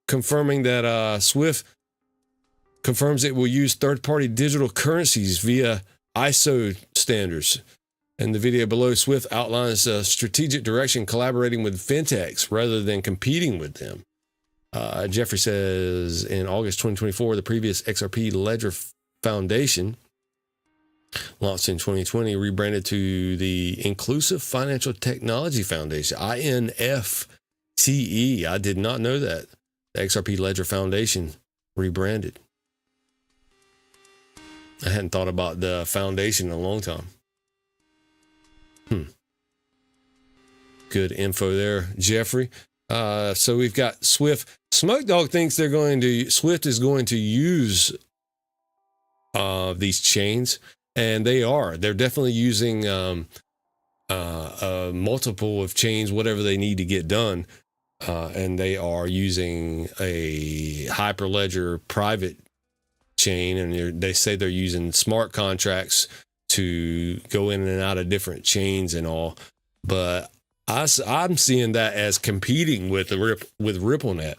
confirming that Swift confirms it will use third-party digital currencies via ISO standards. In the video below, Swift outlines a strategic direction collaborating with fintechs rather than competing with them. Jeffrey says in August 2024, the previous XRP Ledger Foundation, launched in 2020, rebranded to the Inclusive Financial Technology Foundation, INFTE. I did not know that. The XRP Ledger Foundation rebranded. I hadn't thought about the foundation in a long time. Good info there, Jeffrey. So we've got Swift. Smoke Dog thinks Swift is going to use these chains, and they are. They're definitely using multiple of chains, whatever they need to get done, and they are using a Hyperledger private chain, and they say they're using smart contracts to go in and out of different chains and all, but I'm seeing that as competing with RippleNet.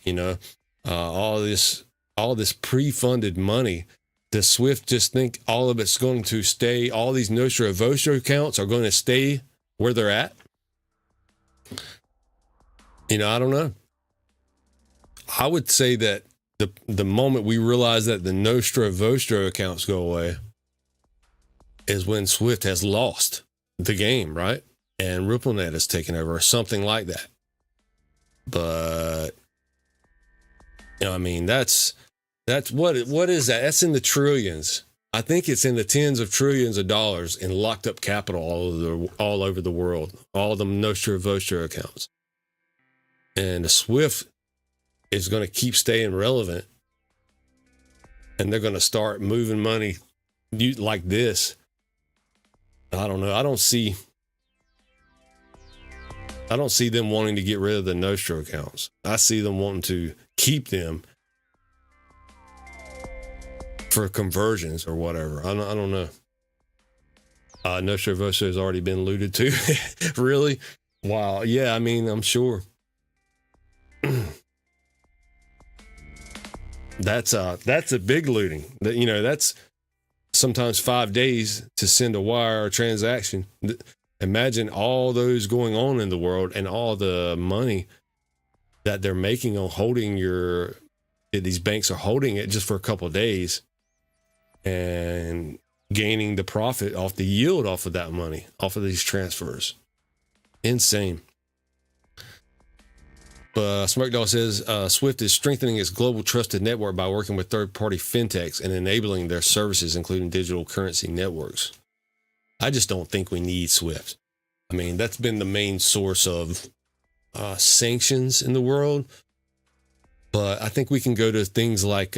You know, all this pre-funded money. Does Swift just think all of it's going to stay? All these Nostra Vostra accounts are going to stay where they're at? You know, I don't know. I would say that the moment we realize that the Nostra Vostra accounts go away is when Swift has lost the game, right? And RippleNet has taken over or something like that. But, you know, I mean, that's what is that? That's in the trillions. I think it's in the tens of trillions of dollars in locked up capital all over the world, all the Nostra Vostra accounts. And the Swift is going to keep staying relevant, and they're going to start moving money like this. I don't know. I don't see them wanting to get rid of the Nostro accounts. I see them wanting to keep them for conversions or whatever. I don't know. Nostro Vostro has already been alluded to. Really? Wow. Yeah, I mean, I'm sure. That's a big looting. That's sometimes 5 days to send a wire or transaction. Imagine all those going on in the world and all the money that they're making on holding these banks are holding it just for a couple of days and gaining the profit off the yield off of that money, off of these transfers. Insane. But Smoke Dog says Swift is strengthening its global trusted network by working with third-party fintechs and enabling their services, including digital currency networks. I just don't think we need Swift. I mean, that's been the main source of sanctions in the world. But I think we can go to things like,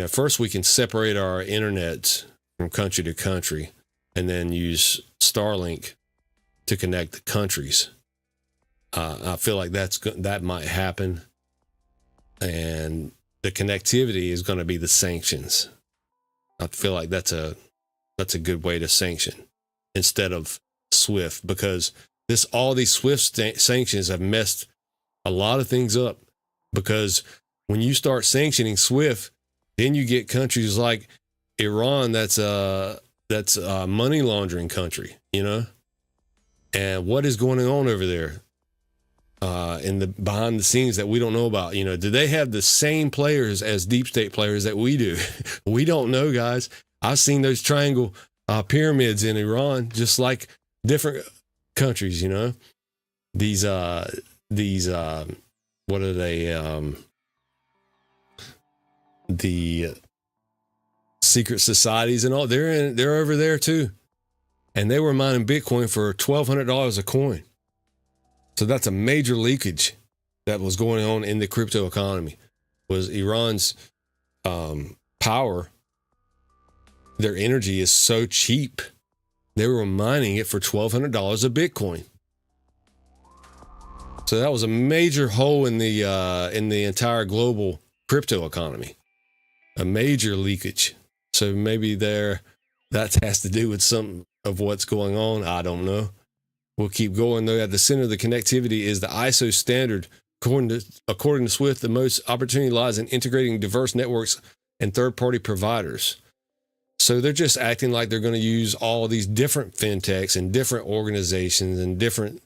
first we can separate our internet from country to country and then use Starlink to connect the countries. I feel like that might happen, and the connectivity is going to be the sanctions. I feel like that's a good way to sanction instead of Swift, because all these Swift sanctions have messed a lot of things up. Because when you start sanctioning Swift, then you get countries like Iran that's a money laundering country, and what is going on over there? In the behind the scenes that we don't know about, do they have the same players as deep state players that we do? We don't know, guys. I've seen those triangle pyramids in Iran, just like different countries, these what are they? The secret societies and all, they're over there too. And they were mining Bitcoin for $1,200 a coin. So that's a major leakage that was going on in the crypto economy. Was Iran's power, their energy is so cheap. They were mining it for $1,200 a Bitcoin. So that was a major hole in the entire global crypto economy. A major leakage. So maybe that has to do with some of what's going on. I don't know. We'll keep going, though. At the center of the connectivity is the ISO standard. According to Swift, the most opportunity lies in integrating diverse networks and third-party providers. So they're just acting like they're going to use all these different fintechs and different organizations and different,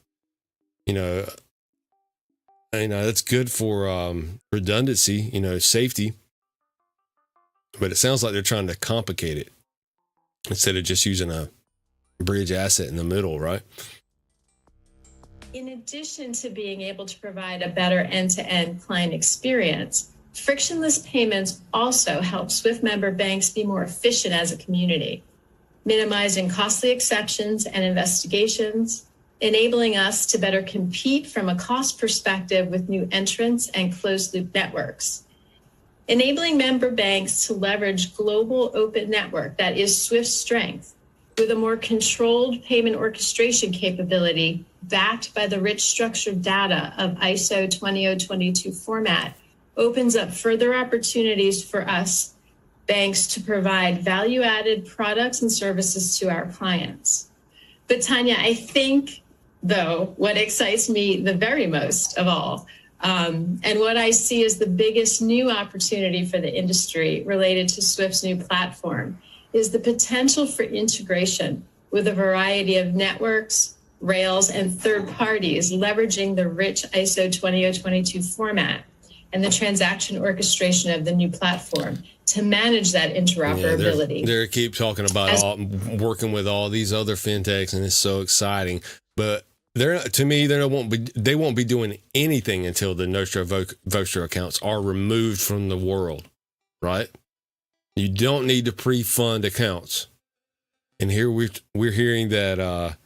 that's good for redundancy, safety. But it sounds like they're trying to complicate it instead of just using a bridge asset in the middle, right? In addition to being able to provide a better end-to-end client experience, frictionless payments also help Swift member banks be more efficient as a community, minimizing costly exceptions and investigations, enabling us to better compete from a cost perspective with new entrants and closed-loop networks, enabling member banks to leverage global open network that is Swift's strength with a more controlled payment orchestration capability backed by the rich structured data of ISO 20022 format opens up further opportunities for us banks to provide value-added products and services to our clients. But Tanya, I think, though, what excites me the very most of all, and what I see as the biggest new opportunity for the industry related to Swift's new platform, is the potential for integration with a variety of networks, rails, and third parties leveraging the rich ISO 20022 format and the transaction orchestration of the new platform to manage that interoperability. Yeah, they keep talking about working with all these other fintechs, and it's so exciting. But they won't be doing anything until the Nostro Vostro accounts are removed from the world, right? You don't need to pre-fund accounts. And here we're hearing that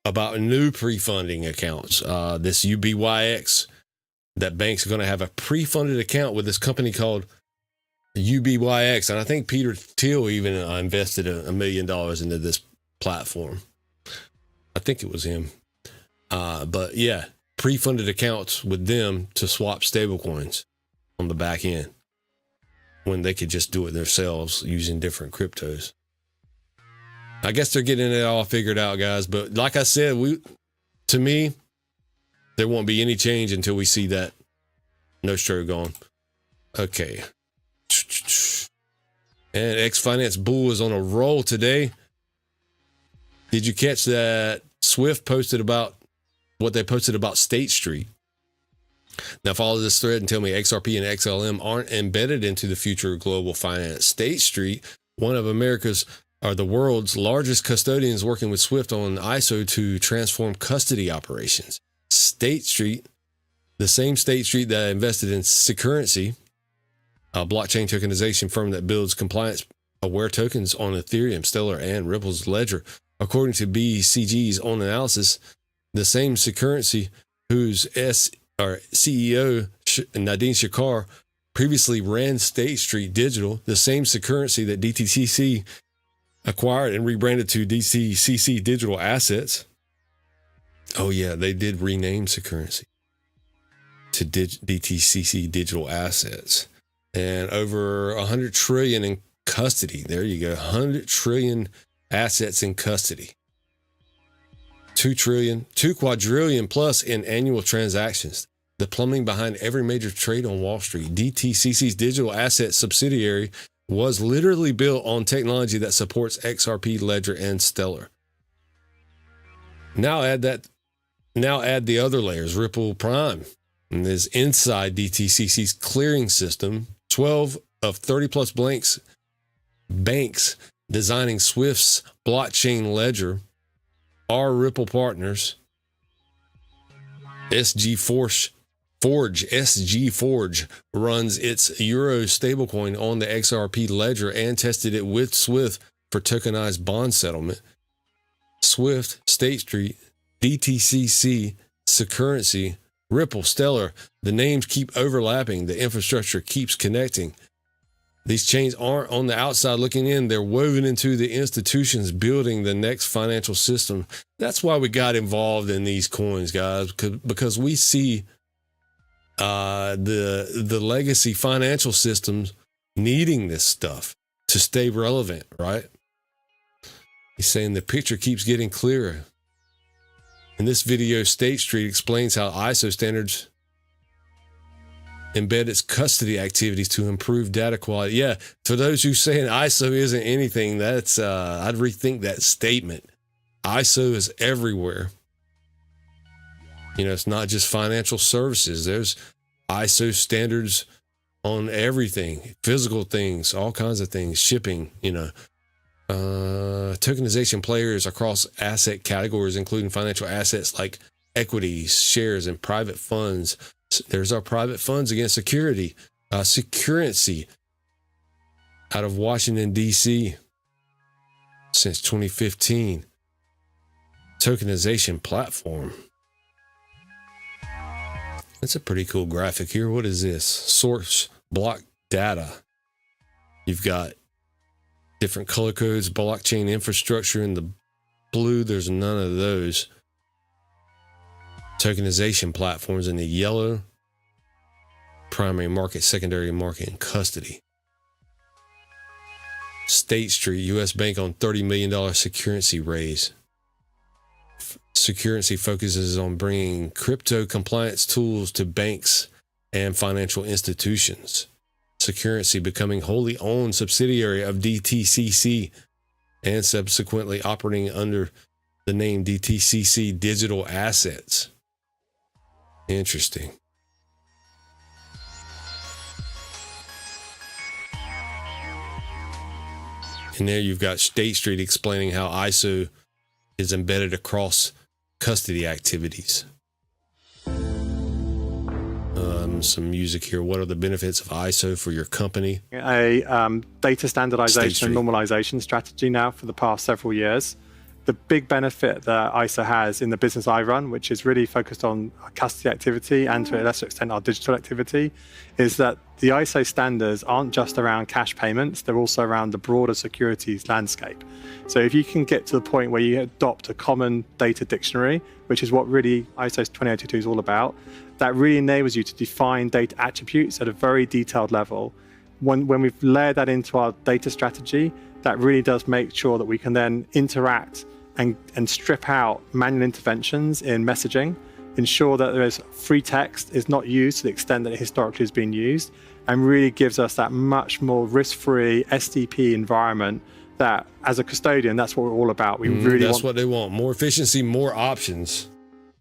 about new pre-funding accounts. This UBYX that banks are going to have a pre-funded account with this company called UBYX. And I think Peter Thiel even invested $1 million into this platform. I think it was him. But yeah, pre-funded accounts with them to swap stablecoins on the back end when they could just do it themselves using different cryptos. I guess they're getting it all figured out, guys. But like I said, to me, there won't be any change until we see that no-show gone. Okay. And X-Finance Bull is on a roll today. Did you catch that Swift posted about what they posted about State Street? Now follow this thread and tell me XRP and XLM aren't embedded into the future of global finance. State Street, one of America's or the world's largest custodians, working with Swift on ISO to transform custody operations. State Street, the same State Street that invested in Securrency, a blockchain tokenization firm that builds compliance-aware tokens on Ethereum, Stellar, and Ripple's ledger. According to BCG's own analysis, the same Securrency, whose CEO Nadine Shakar previously ran State Street Digital, the same Securrency that DTCC acquired and rebranded to DTCC Digital Assets. Oh yeah, they did rename Securrency to DTCC Digital Assets. And over 100 trillion in custody. There you go. 100 trillion assets in custody. 2 quadrillion plus in annual transactions. The plumbing behind every major trade on Wall Street. DTCC's digital asset subsidiary was literally built on technology that supports XRP, Ledger, and Stellar. Now add the other layers. Ripple Prime and is inside DTCC's clearing system. 12 of 30 plus banks designing Swift's blockchain ledger are Ripple partners. SG Forge runs its Euro stablecoin on the XRP ledger and tested it with Swift for tokenized bond settlement. Swift, State Street, DTCC, Securrency, Ripple, Stellar, the names keep overlapping. The infrastructure keeps connecting. These chains aren't on the outside looking in. They're woven into the institutions building the next financial system. That's why we got involved in these coins, guys, because we see the legacy financial systems needing this stuff to stay relevant, right? He's saying the picture keeps getting clearer. In this video, State Street explains how ISO standards embed its custody activities to improve data quality. Yeah, for those who saying ISO isn't anything, that's I'd rethink that statement. ISO is everywhere. You know, it's not just financial services. There's ISO standards on everything, physical things, all kinds of things, shipping, you know. Tokenization players across asset categories, including financial assets like equities, shares, and private funds. There's our private funds against security. Securrency out of Washington, D.C. since 2015. Tokenization platform. That's a pretty cool graphic here. What is this? Source block data. You've got different color codes, blockchain infrastructure in the blue. There's none of those. Tokenization platforms in the yellow. Primary market, secondary market, and custody. State Street, U.S. Bank on $30 million Securrency raise. Securrency focuses on bringing crypto compliance tools to banks and financial institutions. Securrency becoming wholly owned subsidiary of DTCC and subsequently operating under the name DTCC Digital Assets. Interesting. And there you've got State Street explaining how ISO is embedded across custody activities. Some music here. What are the benefits of ISO for your company? A data standardization and normalization strategy now for the past several years. the big benefit that ISO has in the business I run, which is really focused on custody activity and to a lesser extent our digital activity, is that the ISO standards aren't just around cash payments, they're also around the broader securities landscape. So if you can get to the point where you adopt a common data dictionary, which is what really ISO 20022 is all about, that really enables you to define data attributes at a very detailed level. When we've layered that into our data strategy, that really does make sure that we can then interact and strip out manual interventions in messaging, ensure that there is free text is not used to the extent that it historically has been used, and really gives us that much more risk-free SDP environment that, as a custodian, that's what we're all about. That's what they want. More efficiency, more options.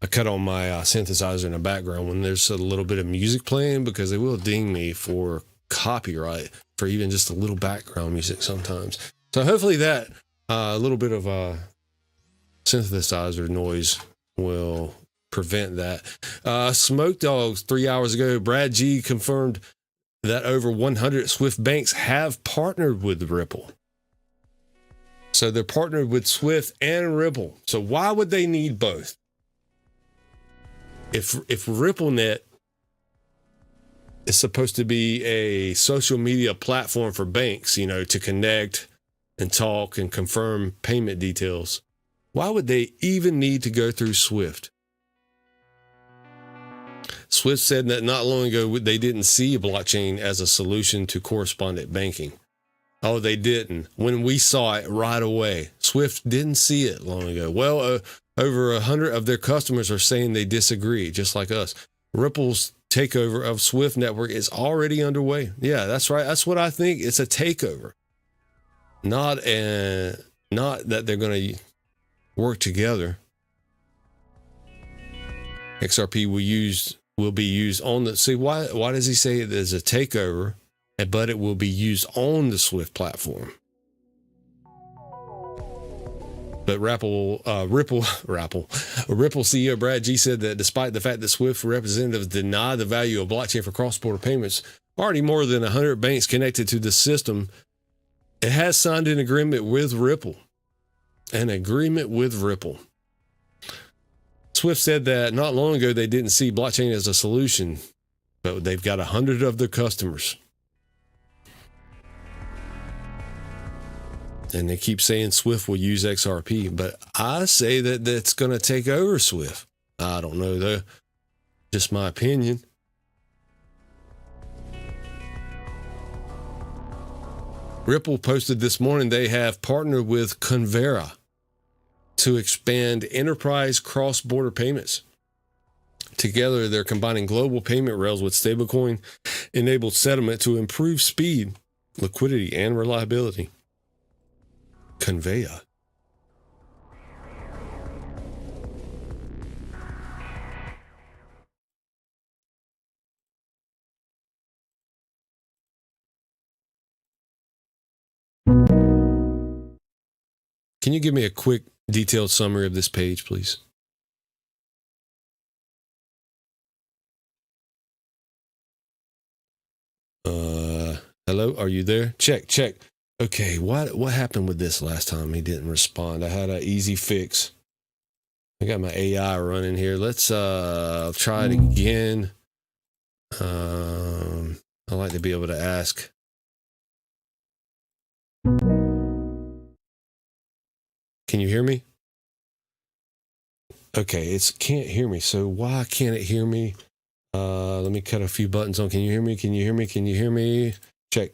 I cut on my synthesizer in the background when there's a little bit of music playing, because they will ding me for copyright for even just a little background music sometimes. So hopefully that little bit of synthesizer noise will prevent that. Smoke Dogs 3 hours ago, Brad G confirmed that over 100 Swift banks have partnered with Ripple. So they're partnered with Swift and Ripple. So why would they need both? If RippleNet is supposed to be a social media platform for banks, to connect and talk and confirm payment details, why would they even need to go through Swift? Swift said that not long ago they didn't see blockchain as a solution to correspondent banking. Oh, they didn't. When we saw it right away, Swift didn't see it long ago. Well, over 100 of their customers are saying they disagree, just like us. Ripple's takeover of Swift network is already underway. Yeah, that's right. That's what I think. It's a takeover. Not that they're going to work together. XRP will be used on the, see, why does he say it is a takeover, but it will be used on the Swift platform? But Ripple CEO Brad G said that despite the fact that Swift representatives deny the value of blockchain for cross-border payments, already more than 100 banks connected to the system, it has signed an agreement with Ripple. Swift said that not long ago they didn't see blockchain as a solution, but they've got 100 of their customers. And they keep saying Swift will use XRP, but I say that that's going to take over Swift. I don't know, though. Just my opinion. Ripple posted this morning they have partnered with Convera to expand enterprise cross-border payments. Together, they're combining global payment rails with stablecoin-enabled settlement to improve speed, liquidity, and reliability. Convera. Can you give me a quick, detailed summary of this page, please? Hello, are you there? Check. Okay, what happened with this last time? He didn't respond. I had an easy fix. I got my AI running here. Let's try it again. I like to be able to ask. Can you hear me? Okay, it can't hear me. So why can't it hear me? Let me cut a few buttons on. Can you hear me? Can you hear me? Can you hear me? Check.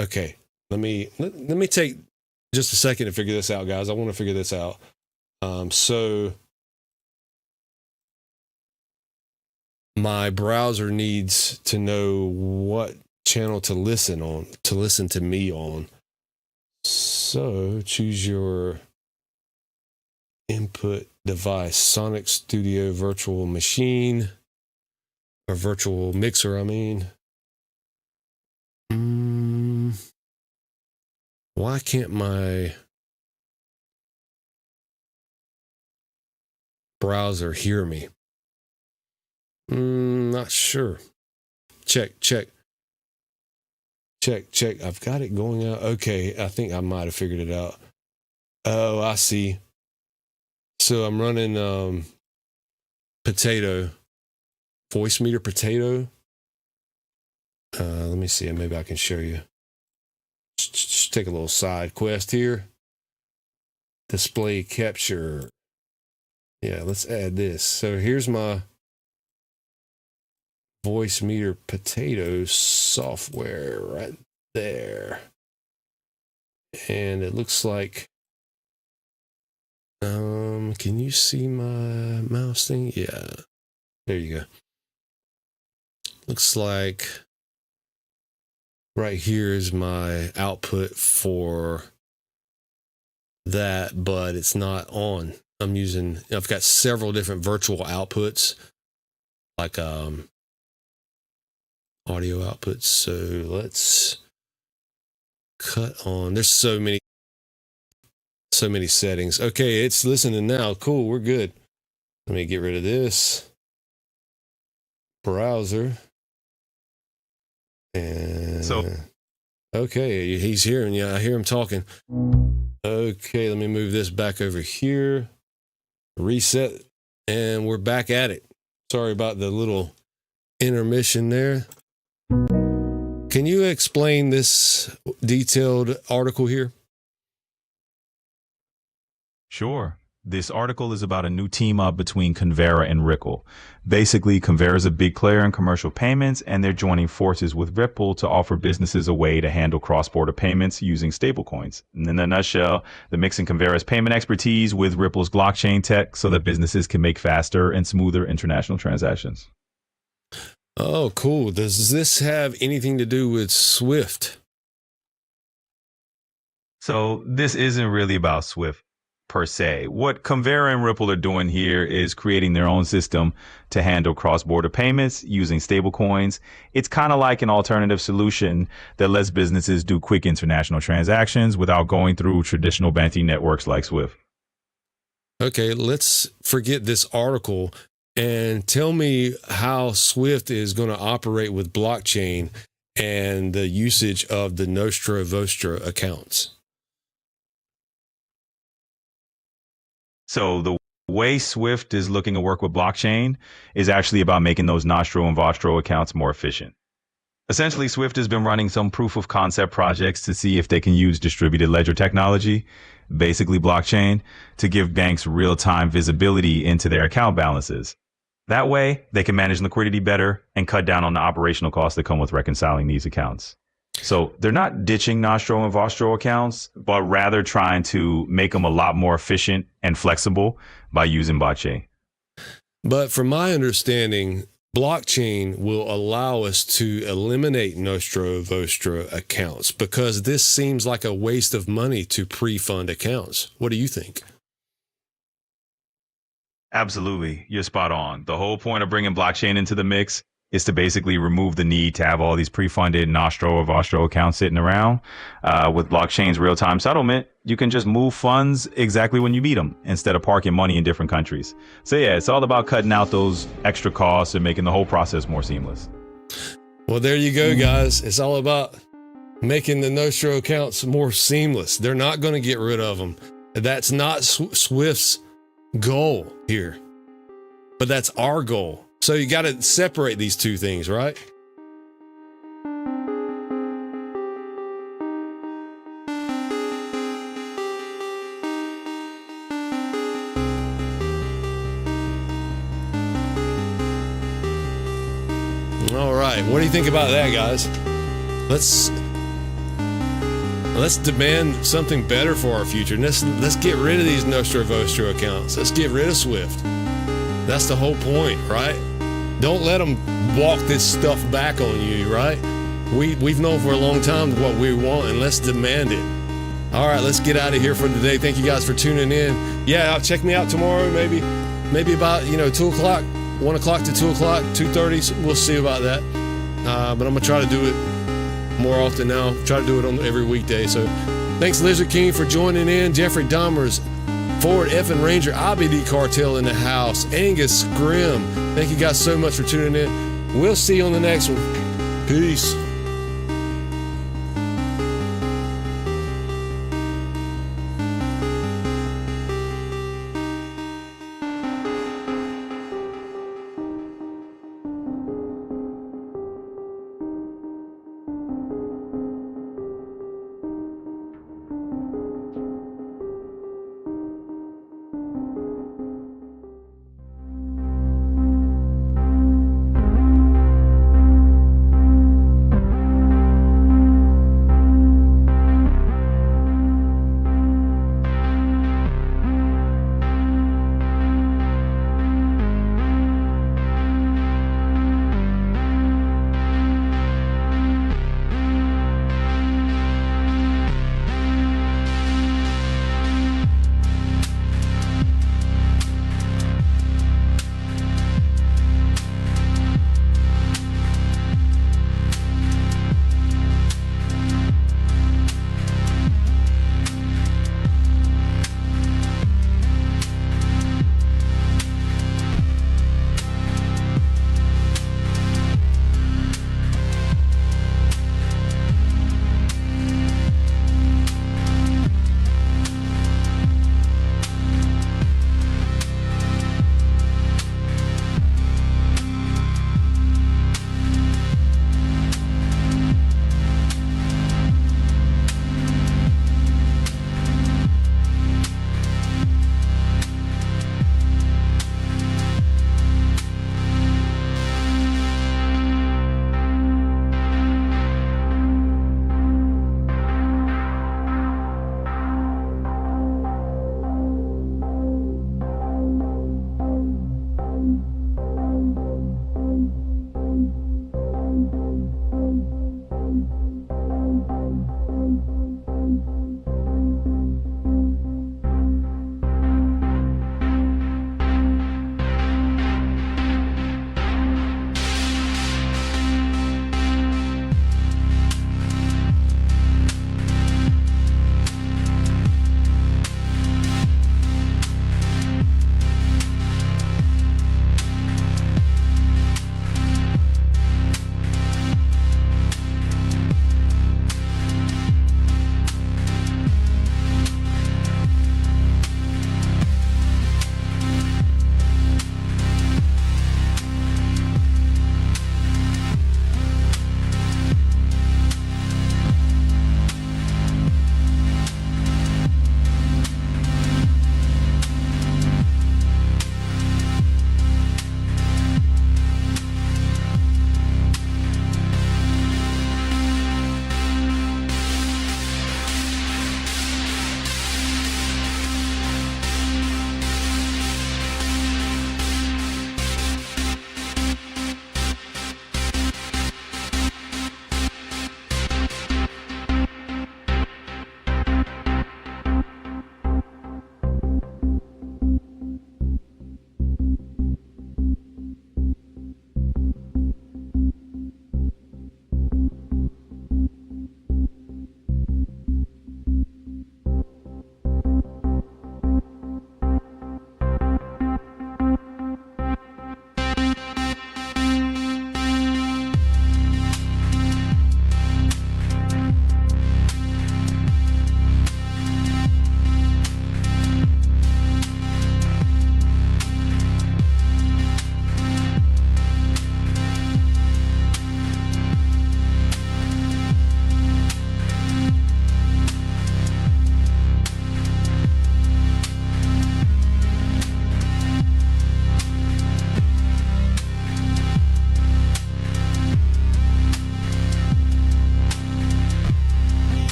Okay, let me take just a second to figure this out, guys. I want to figure this out. So my browser needs to know what channel to listen to me on. So choose your input device, Sonic Studio Virtual Machine, or Virtual Mixer, I mean. Why can't my browser hear me? Not sure. check. I've got it going out. Okay, I think I might have figured it out. Oh, I see. So I'm running potato, voice meter potato. Let me see. Maybe I can show you. Just take a little side quest here. Display capture. Yeah, let's add this. So here's my voice meter potato software right there. And it looks like, can you see my mouse thing? Yeah, there you go. Looks like right here is my output for that, but it's not on. I've got several different virtual outputs, like audio outputs. So let's cut on. There's so many settings. Okay, it's listening now. Cool, we're good. Let me get rid of this browser. And okay, he's hearing you. I hear him talking. Okay, let me move this back over here. Reset, and we're back at it. Sorry about the little intermission there. Can you explain this detailed article here? Sure. This article is about a new team up between Convera and Ripple. Basically, Convera is a big player in commercial payments, and they're joining forces with Ripple to offer businesses a way to handle cross-border payments using stablecoins. And in a nutshell, they're mixing Convera's payment expertise with Ripple's blockchain tech so that businesses can make faster and smoother international transactions. Oh, cool. Does this have anything to do with SWIFT? So this isn't really about SWIFT per se. What Convera and Ripple are doing here is creating their own system to handle cross-border payments using stablecoins. It's kind of like an alternative solution that lets businesses do quick international transactions without going through traditional banking networks like SWIFT. Okay, let's forget this article and tell me how SWIFT is going to operate with blockchain and the usage of the Nostra Vostra accounts. So the way SWIFT is looking to work with blockchain is actually about making those Nostro and Vostro accounts more efficient. Essentially, SWIFT has been running some proof of concept projects to see if they can use distributed ledger technology, basically blockchain, to give banks real-time visibility into their account balances. That way, they can manage liquidity better and cut down on the operational costs that come with reconciling these accounts. So they're not ditching Nostro and Vostro accounts, but rather trying to make them a lot more efficient and flexible by using blockchain. But from my understanding, blockchain will allow us to eliminate Nostro Vostra accounts because this seems like a waste of money to pre-fund accounts. What do you think? Absolutely. You're spot on. The whole point of bringing blockchain into the mix is to basically remove the need to have all these pre-funded Nostro or Vostro accounts sitting around. With blockchain's real-time settlement, you can just move funds exactly when you need them instead of parking money in different countries. So yeah, it's all about cutting out those extra costs and making the whole process more seamless. Well, there you go, guys. It's all about making the Nostro accounts more seamless. They're not going to get rid of them. That's not SWIFT's goal here, but that's our goal. So you got to separate these two things, right? All right. What do you think about that, guys? Let's demand something better for our future. Let's get rid of these Nostro Vostro accounts. Let's get rid of SWIFT. That's the whole point, right? Don't let them walk this stuff back on you, right? We've known for a long time what we want, and let's demand it. All right, let's get out of here for today. Thank you guys for tuning in. Yeah, check me out tomorrow, maybe about 2 o'clock, 1 o'clock to 2 o'clock, 2:30. We'll see about that. But I'm gonna try to do it more often now. Try to do it on every weekday. So, thanks Lizard King for joining in. Jeffrey Dahmer's Ford F and Ranger IBD Cartel in the house. Angus Grimm. Thank you guys so much for tuning in. We'll see you on the next one. Peace.